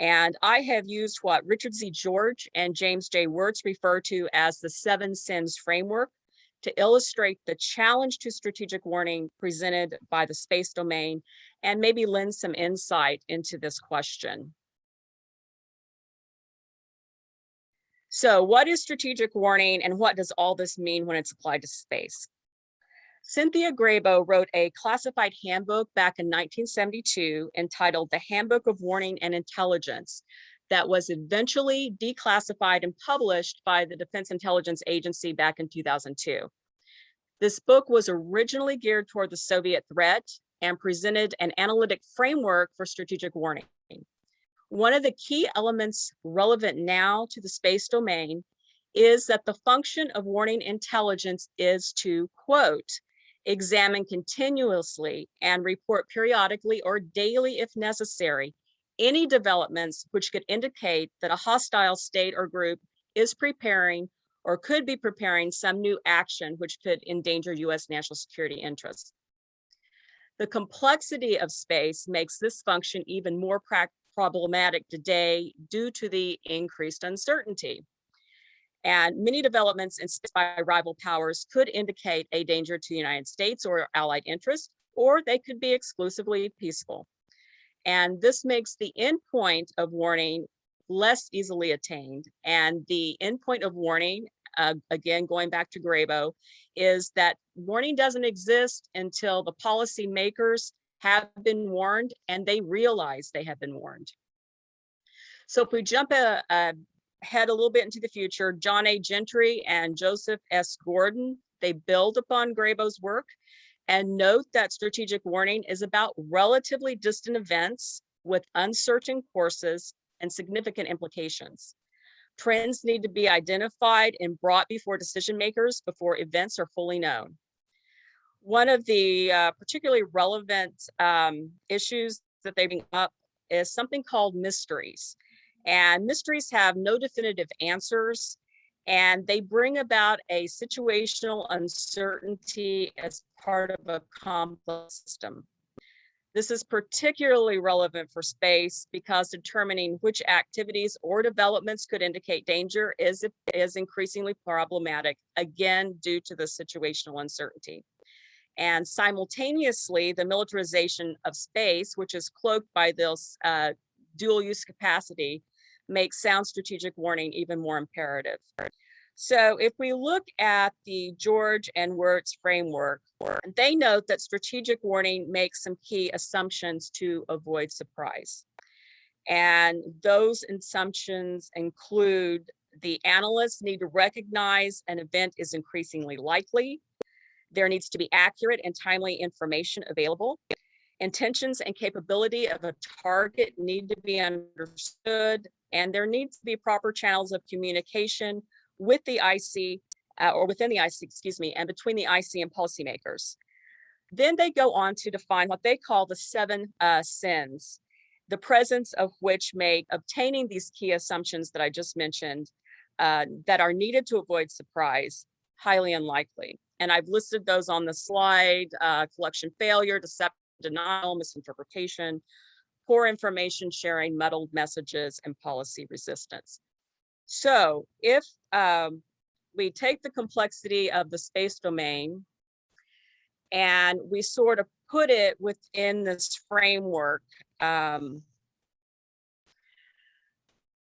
And I have used what Richard Z. George and James J. Wirtz refer to as the 7 sins framework to illustrate the challenge to strategic warning presented by the space domain and maybe lend some insight into this question. So what is strategic warning and what does all this mean when it's applied to space? Cynthia Grabo wrote a classified handbook back in 1972 entitled The Handbook of Warning and Intelligence that was eventually declassified and published by the Defense Intelligence Agency back in 2002. This book was originally geared toward the Soviet threat and presented an analytic framework for strategic warning. One of the key elements relevant now to the space domain is that the function of warning intelligence is to, quote, examine continuously and report periodically or daily if necessary any developments which could indicate that a hostile state or group is preparing or could be preparing some new action which could endanger U.S. national security interests. The complexity of space makes this function even more problematic today due to the increased uncertainty. And many developments in space by rival powers could indicate a danger to the United States or allied interests, or they could be exclusively peaceful. And this makes the endpoint of warning less easily attained. And the endpoint of warning, again, going back to Grabo, is that warning doesn't exist until the policymakers have been warned and they realize they have been warned. So if we jump ahead a little bit into the future, John A. Gentry and Joseph S. Gordon, they build upon Grabo's work and note that strategic warning is about relatively distant events with uncertain courses and significant implications. Trends need to be identified and brought before decision makers before events are fully known. One of the particularly relevant issues that they bring up is something called mysteries. And mysteries have no definitive answers, and they bring about a situational uncertainty as part of a complex system. This is particularly relevant for space because determining which activities or developments could indicate danger is increasingly problematic, again, due to the situational uncertainty. And simultaneously, the militarization of space, which is cloaked by this dual use capacity, makes sound strategic warning even more imperative. So if we look at the George and Wirtz framework, they note that strategic warning makes some key assumptions to avoid surprise. And those assumptions include the analysts need to recognize an event is increasingly likely. There needs to be accurate and timely information available. Intentions and capability of a target need to be understood, and there needs to be proper channels of communication with the IC, or within the IC, excuse me, and between the IC and policymakers. Then they go on to define what they call the 7 sins, the presence of which make obtaining these key assumptions that I just mentioned that are needed to avoid surprise highly unlikely. And I've listed those on the slide: collection failure, deception, denial, misinterpretation, poor information sharing, muddled messages, and policy resistance. So if we take the complexity of the space domain and we sort of put it within this framework,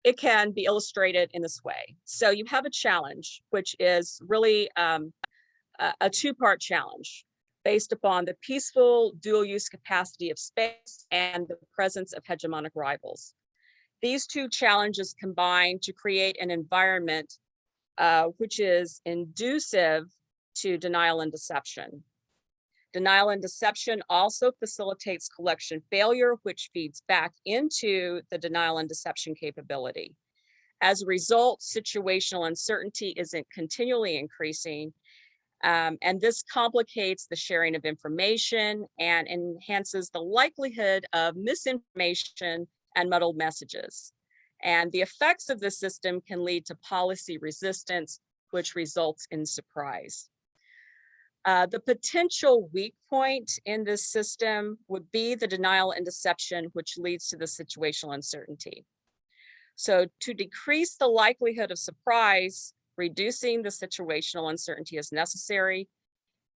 it can be illustrated in this way. So you have a challenge, which is really a two-part challenge based upon the peaceful dual use capacity of space and the presence of hegemonic rivals. These two challenges combine to create an environment which is inducive to denial and deception. Denial and deception also facilitates collection failure, which feeds back into the denial and deception capability. As a result, situational uncertainty isn't continually increasing, and this complicates the sharing of information and enhances the likelihood of misinformation and muddled messages. And the effects of this system can lead to policy resistance, which results in surprise. The potential weak point in this system would be the denial and deception, which leads to the situational uncertainty. So to decrease the likelihood of surprise, reducing the situational uncertainty is necessary,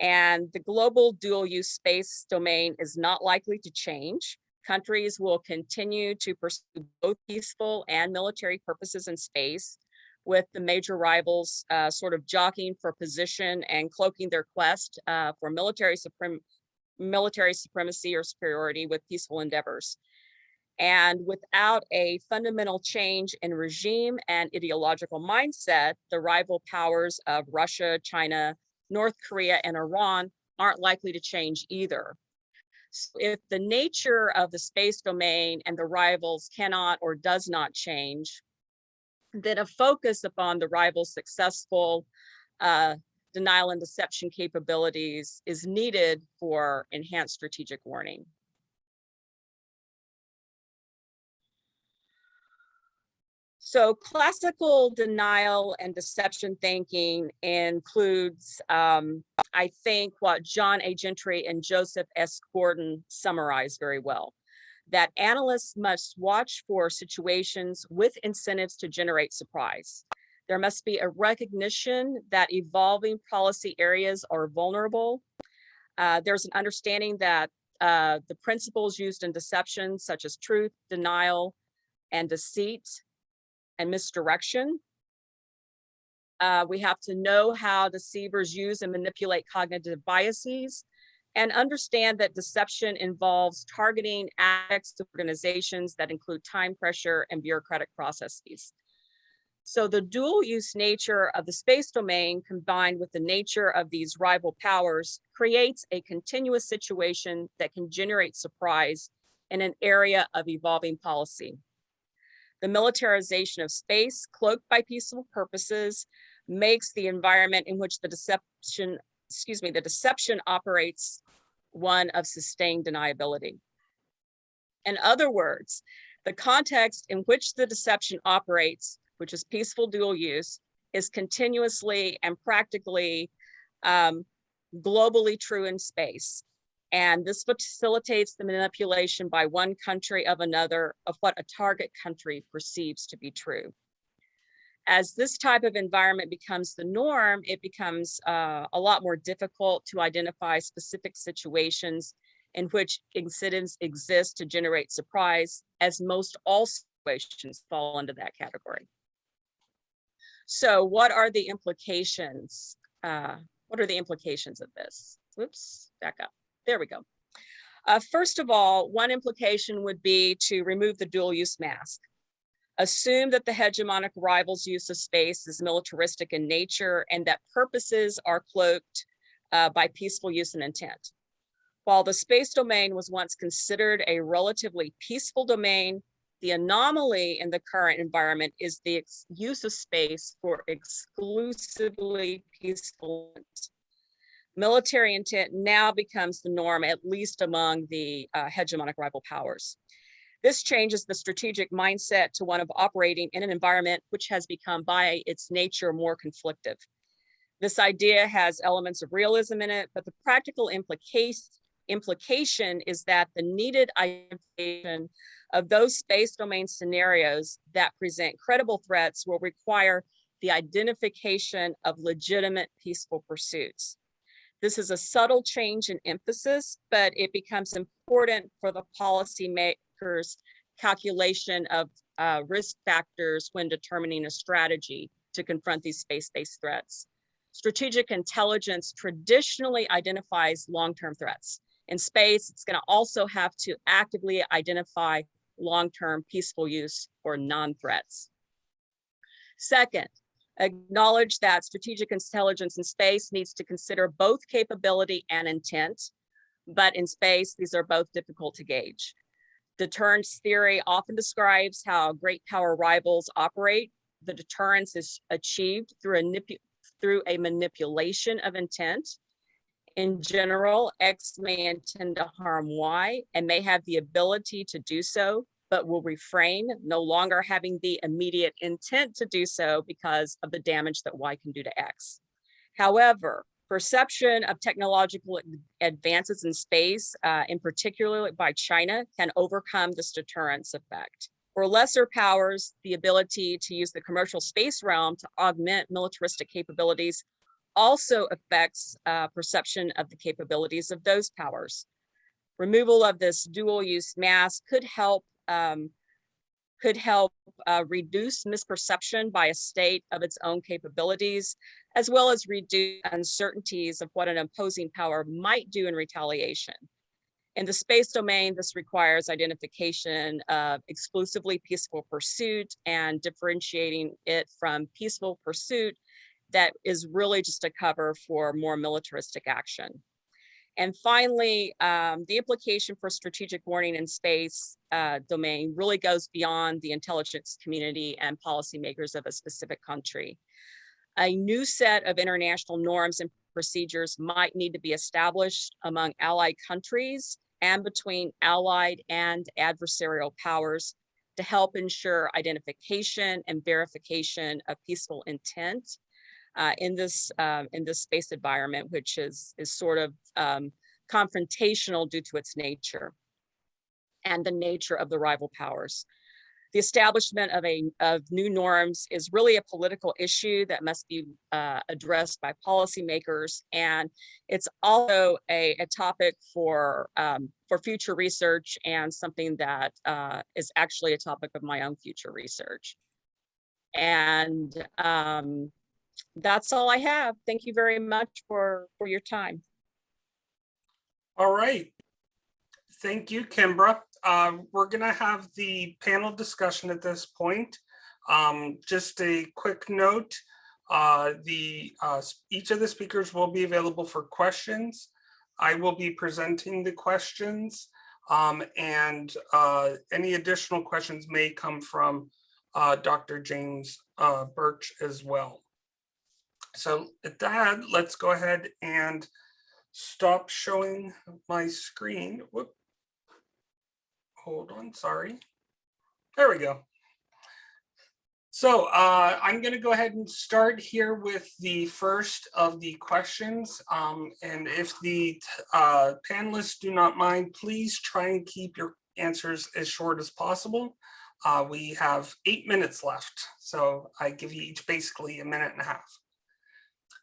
and the global dual use space domain is not likely to change. Countries will continue to pursue both peaceful and military purposes in space, with the major rivals sort of jockeying for position and cloaking their quest for military supremacy or superiority with peaceful endeavors. And without a fundamental change in regime and ideological mindset, the rival powers of Russia, China, North Korea, and Iran aren't likely to change either. So if the nature of the space domain and the rivals cannot or does not change, then a focus upon the rival's successful denial and deception capabilities is needed for enhanced strategic warning. So classical denial and deception thinking includes, I think, what John A. Gentry and Joseph S. Gordon summarized very well, that analysts must watch for situations with incentives to generate surprise. There must be a recognition that evolving policy areas are vulnerable. There's an understanding that the principles used in deception, such as truth, denial, and deceit, and misdirection. We have to know how deceivers use and manipulate cognitive biases, and understand that deception involves targeting aspects of organizations that include time pressure and bureaucratic processes. So the dual use nature of the space domain combined with the nature of these rival powers creates a continuous situation that can generate surprise in an area of evolving policy. The militarization of space, cloaked by peaceful purposes, makes the environment in which the deception operates one of sustained deniability. In other words, the context in which the deception operates, which is peaceful dual use, is continuously and practically globally true in space. And this facilitates the manipulation by one country of another of what a target country perceives to be true. As this type of environment becomes the norm, it becomes a lot more difficult to identify specific situations in which incentives exist to generate surprise, as most all situations fall into that category. So what are the implications? What are the implications of this? Whoops, back up. There we go. First of all, one implication would be to remove the dual use mask. Assume that the hegemonic rivals' use of space is militaristic in nature and that purposes are cloaked by peaceful use and intent. While the space domain was once considered a relatively peaceful domain, the anomaly in the current environment is the use of space for exclusively peaceful ends. Military intent now becomes the norm, at least among the hegemonic rival powers. This changes the strategic mindset to one of operating in an environment which has become by its nature more conflictive. This idea has elements of realism in it, but the practical implication is that the needed identification of those space domain scenarios that present credible threats will require the identification of legitimate peaceful pursuits. This is a subtle change in emphasis, but it becomes important for the policymakers' calculation of risk factors when determining a strategy to confront these space-based threats. Strategic intelligence traditionally identifies long-term threats. In space, it's going to also have to actively identify long-term peaceful use or non-threats. Second, acknowledge that strategic intelligence in space needs to consider both capability and intent, but in space, these are both difficult to gauge. Deterrence theory often describes how great power rivals operate. The deterrence is achieved through a manipulation of intent. In general, X may intend to harm Y and may have the ability to do so, but will refrain, no longer having the immediate intent to do so because of the damage that Y can do to X. However, perception of technological advances in space, in particular by China, can overcome this deterrence effect. For lesser powers, the ability to use the commercial space realm to augment militaristic capabilities also affects perception of the capabilities of those powers. Removal of this dual-use mask could help reduce misperception by a state of its own capabilities, as well as reduce uncertainties of what an opposing power might do in retaliation. In the space domain, this requires identification of exclusively peaceful pursuit and differentiating it from peaceful pursuit that is really just a cover for more militaristic action. And finally, the implication for strategic warning in space domain really goes beyond the intelligence community and policymakers of a specific country. A new set of international norms and procedures might need to be established among allied countries and between allied and adversarial powers to help ensure identification and verification of peaceful intent in this space environment, which is sort of confrontational due to its nature and the nature of the rival powers. The establishment of new norms is really a political issue that must be addressed by policymakers, and it's also a topic for future research and something that is actually a topic of my own future research. And that's all I have. Thank you very much for your time. All right. Thank you, Kimbra. We're going to have the panel discussion at this point. Just a quick note, each of the speakers will be available for questions. I will be presenting the questions, and any additional questions may come from Dr. James Burch as well. So at that, let's go ahead and stop showing my screen. Whoop. Hold on, sorry. There we go. So I'm going to go ahead and start here with the first of the questions. And if the panelists do not mind, please try and keep your answers as short as possible. We have 8 minutes left, so I give you each basically a minute and a half.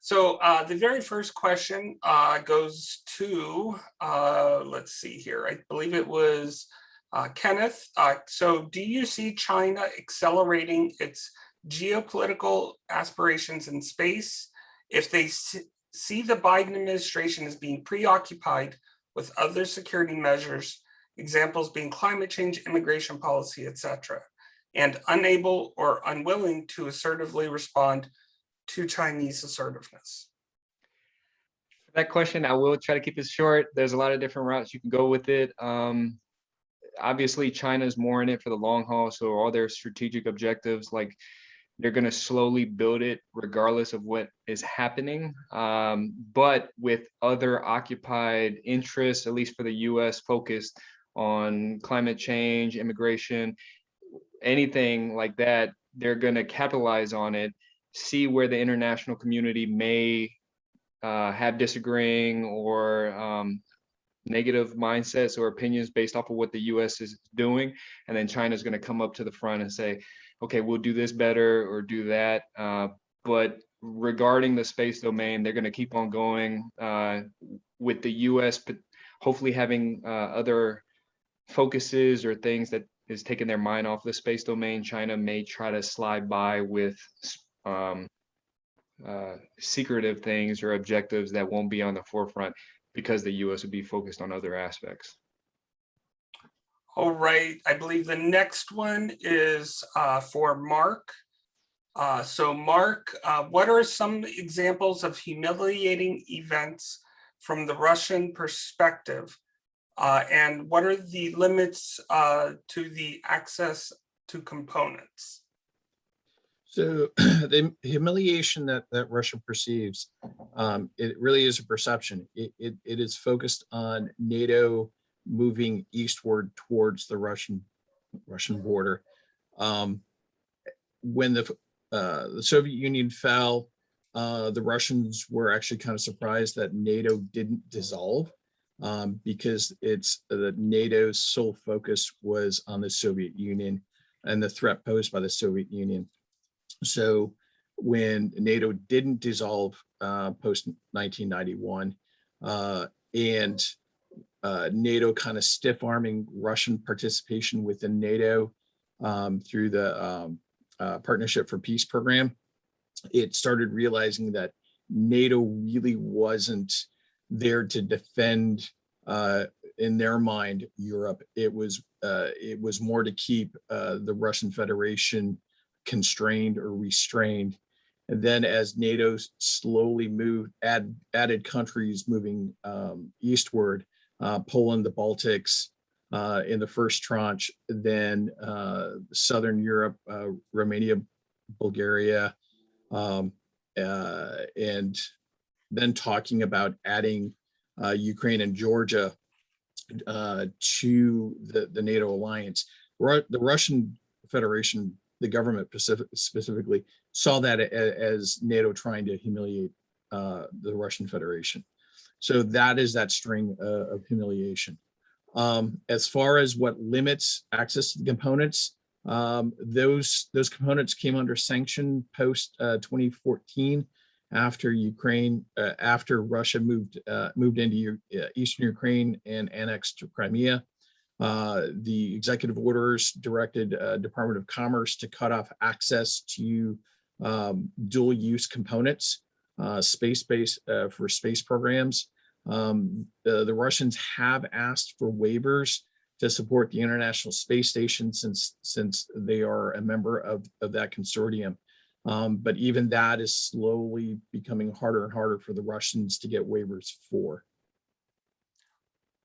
So the very first question goes to, let's see here, I believe it was Kenneth. So do you see China accelerating its geopolitical aspirations in space if they see the Biden administration as being preoccupied with other security measures, examples being climate change, immigration policy, etc., and unable or unwilling to assertively respond to Chinese assertiveness? That question, I will try to keep it short. There's a lot of different routes you can go with it. Obviously, China's more in it for the long haul, so all their strategic objectives, like they're going to slowly build it regardless of what is happening. But with other occupied interests, at least for the US, focused on climate change, immigration, anything like that, they're going to capitalize on it, see where the international community may have disagreeing or negative mindsets or opinions based off of what the US is doing. And then China's going to come up to the front and say, okay, we'll do this better or do that. But regarding the space domain, they're going to keep on going with the US, but hopefully having other focuses or things that is taking their mind off the space domain. China may try to slide by with secretive things or objectives that won't be on the forefront because the US would be focused on other aspects. All right, I believe the next one is for Mark. So Mark, what are some examples of humiliating events from the Russian perspective? And what are the limits to the access to components? So the humiliation that Russia perceives, it really is a perception. It is focused on NATO moving eastward towards the Russian border. When the Soviet Union fell, the Russians were actually kind of surprised that NATO didn't dissolve, because the NATO's sole focus was on the Soviet Union and the threat posed by the Soviet Union. So when NATO didn't dissolve post 1991, and NATO kind of stiff arming Russian participation within NATO through the Partnership for Peace program, it started realizing that NATO really wasn't there to defend, in their mind, Europe. It was more to keep the Russian Federation constrained or restrained. And then as NATO slowly added countries moving eastward, Poland, the Baltics in the first tranche, then Southern Europe, Romania, Bulgaria, and then talking about adding Ukraine and Georgia to the NATO alliance. The Russian Federation, the government specifically, saw that as NATO trying to humiliate the Russian Federation. So that is that string of humiliation. As far as what limits access to the components, those components came under sanction post 2014 after Russia moved into eastern Ukraine and annexed Crimea. The executive orders directed Department of Commerce to cut off access to dual use components, space-based for space programs. The Russians have asked for waivers to support the International Space Station since they are a member of that consortium. But even that is slowly becoming harder and harder for the Russians to get waivers for.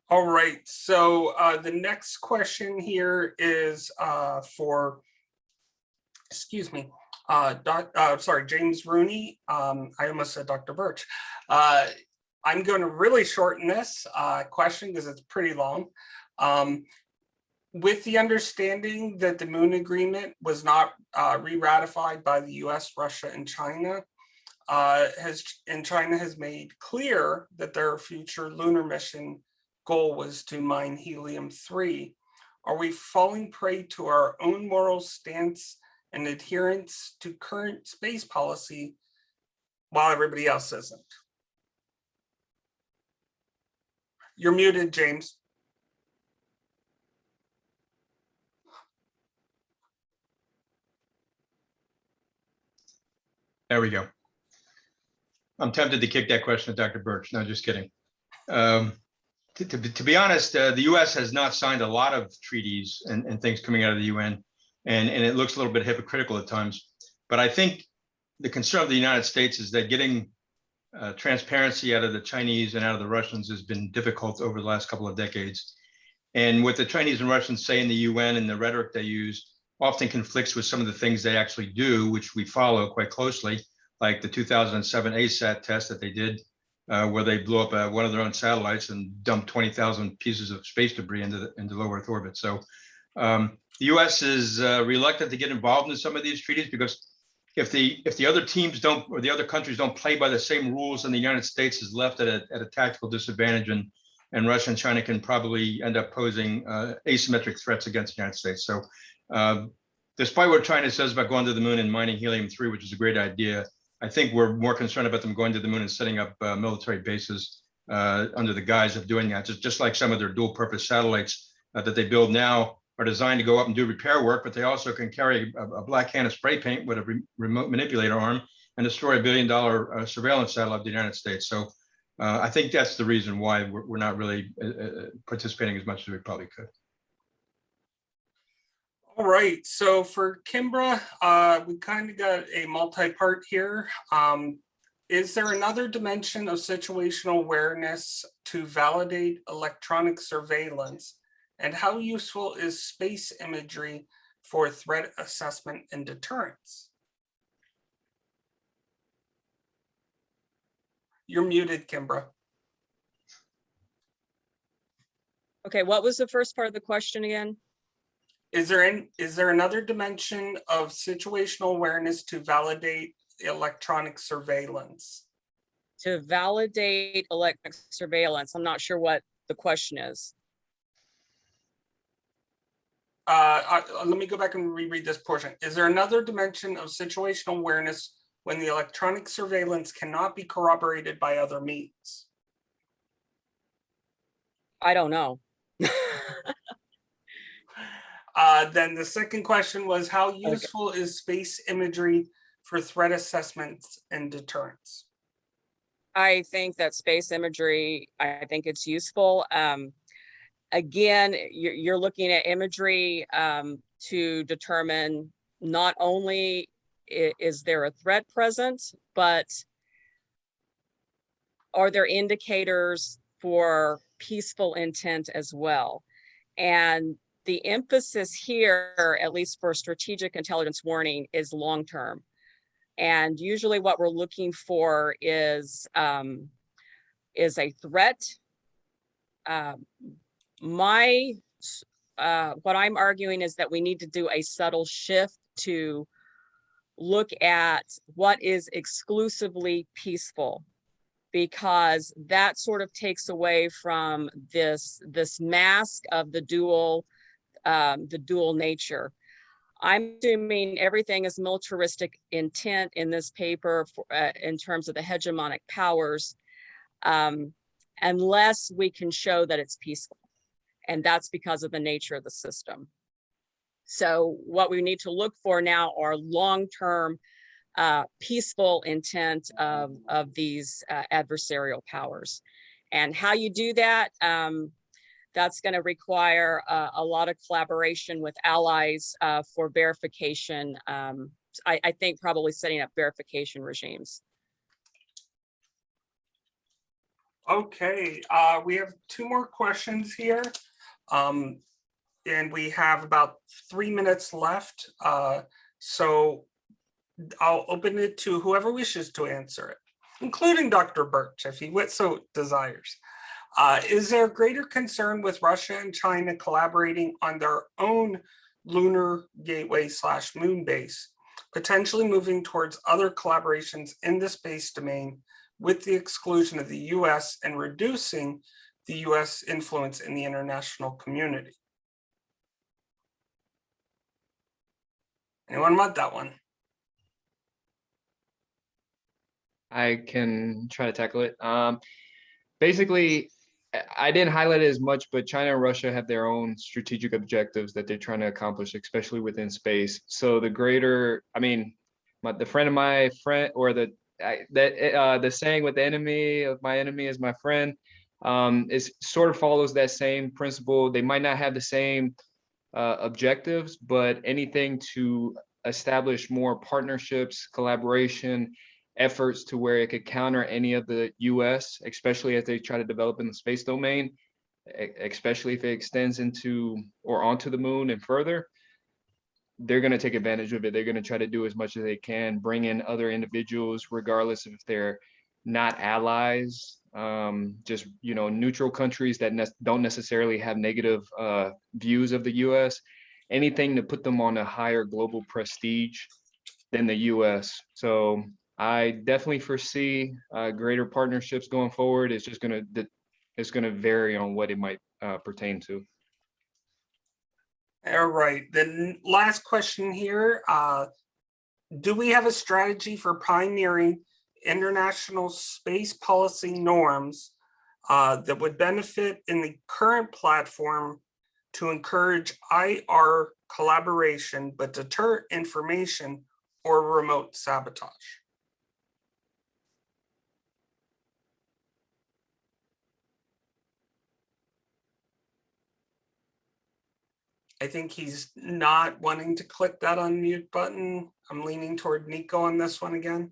All right, so the next question here is for, excuse me, James Rooney. I almost said Dr. Burch. I'm going to really shorten this question because it's pretty long. With the understanding that the Moon Agreement was not re-ratified by the US, Russia, and China, China has made clear that their future lunar mission goal was to mine helium-3. Are we falling prey to our own moral stance and adherence to current space policy while everybody else isn't? You're muted, James. There we go. I'm tempted to kick that question at Dr. Burch. No, just kidding. To be honest, the US has not signed a lot of treaties and things coming out of the UN, and it looks a little bit hypocritical at times. But I think the concern of the United States is that getting transparency out of the Chinese and out of the Russians has been difficult over the last couple of decades. And what the Chinese and Russians say in the UN and the rhetoric they use often conflicts with some of the things they actually do, which we follow quite closely, like the 2007 ASAT test that they did, where they blew up one of their own satellites and dumped 20,000 pieces of space debris into low Earth orbit. So the US is reluctant to get involved in some of these treaties because if the other teams don't, or the other countries don't play by the same rules, then the United States is left at a tactical disadvantage. And and Russia and China can probably end up posing asymmetric threats against the United States. So despite what China says about going to the moon and mining helium-3, which is a great idea, I think we're more concerned about them going to the moon and setting up military bases under the guise of doing that, just like some of their dual-purpose satellites that they build now are designed to go up and do repair work, but they also can carry a black can of spray paint with a remote manipulator arm and destroy $1 billion surveillance satellite of the United States. So I think that's the reason why we're not really participating as much as we probably could. All right, so for Kimbra, we kind of got a multi-part here. Is there another dimension of situational awareness to validate electronic surveillance? And how useful is space imagery for threat assessment and deterrence? You're muted, Kimbra. Okay, what was the first part of the question again? Is there another dimension of situational awareness to validate electronic surveillance? To validate electronic surveillance, I'm not sure what the question is. Let me go back and reread this portion. Is there another dimension of situational awareness when the electronic surveillance cannot be corroborated by other means? I don't know. Then the second question was, how useful is space imagery for threat assessments and deterrence? I think that space imagery, I think it's useful. Again, you're looking at imagery to determine not only is there a threat present, but are there indicators for peaceful intent as well? And the emphasis here, at least for strategic intelligence warning, is long-term. And usually what we're looking for is a threat. What I'm arguing is that we need to do a subtle shift to look at what is exclusively peaceful, because that sort of takes away from this mask of the dual nature. I'm assuming everything is militaristic intent in this paper for, in terms of the hegemonic powers, unless we can show that it's peaceful. And that's because of the nature of the system. So what we need to look for now are long-term peaceful intent of these adversarial powers. And how you do that, that's going to require a lot of collaboration with allies for verification. I think probably setting up verification regimes. Okay, we have two more questions here. And we have about 3 minutes left. So I'll open it to whoever wishes to answer it, including Dr. Burch, if he so desires. Is there greater concern with Russia and China collaborating on their own lunar gateway / moon base, potentially moving towards other collaborations in the space domain with the exclusion of the US and reducing the US influence in the international community? Anyone want that one? I can try to tackle it. Basically, I didn't highlight it as much, but China and Russia have their own strategic objectives that they're trying to accomplish, especially within space. So the greater, I mean, the friend of my friend, or the saying with the enemy of my enemy is my friend, is sort of follows that same principle. They might not have the same objectives, but anything to establish more partnerships, collaboration, efforts to where it could counter any of the US, especially as they try to develop in the space domain, especially if it extends into or onto the moon and further, they're going to take advantage of it. They're going to try to do as much as they can, bring in other individuals, regardless if they're not allies, just, you know, neutral countries that don't necessarily have negative views of the US, anything to put them on a higher global prestige than the US. So I definitely foresee greater partnerships going forward. It's just going to it's going to vary on what it might pertain to. All right, then last question here. Do we have a strategy for pioneering international space policy norms that would benefit in the current platform to encourage IR collaboration, but deter information or remote sabotage? I think he's not wanting to click that unmute button. I'm leaning toward Nico on this one again.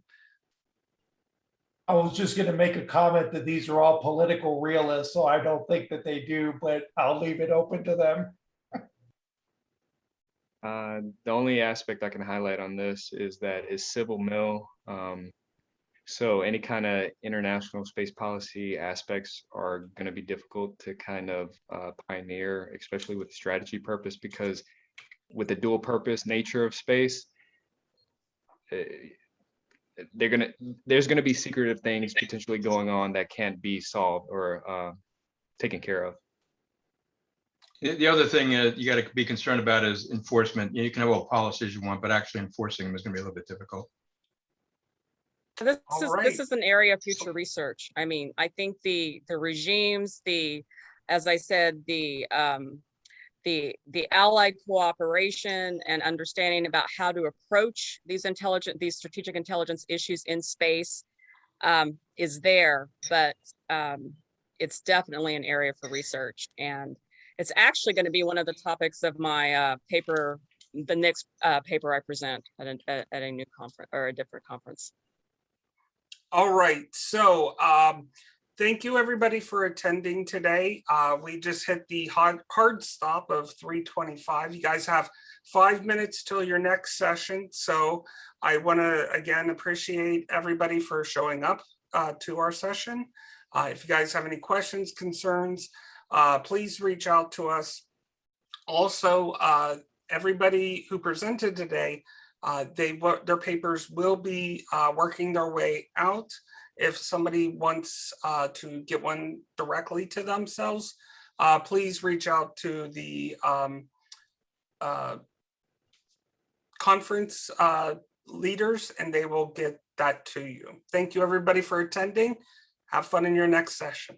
I was just going to make a comment that these are all political realists, so I don't think that they do, but I'll leave it open to them. The only aspect I can highlight on this is that his civil mill. So any kind of international space policy aspects are going to be difficult to kind of pioneer, especially with strategy purpose, because with the dual purpose nature of space, there's gonna be secretive things potentially going on that can't be solved or taken care of. The other thing you got to be concerned about is enforcement. You can have all policies you want, but actually enforcing them is going to be a little bit difficult. This All is an area of future research. I mean, I think the regimes, as I said, the allied cooperation and understanding about how to approach these strategic intelligence issues in space is there, but it's definitely an area for research. And it's actually going to be one of the topics of my paper, the next paper I present at a new conference or a different conference. All right, so thank you everybody for attending today. We just hit the hard stop of 3:25. You guys have 5 minutes till your next session. So I want to again appreciate everybody for showing up to our session. If you guys have any questions, concerns, please reach out to us. Also, everybody who presented today, their papers will be working their way out. If somebody wants to get one directly to themselves, please reach out to the conference leaders and they will get that to you. Thank you everybody for attending. Have fun in your next session.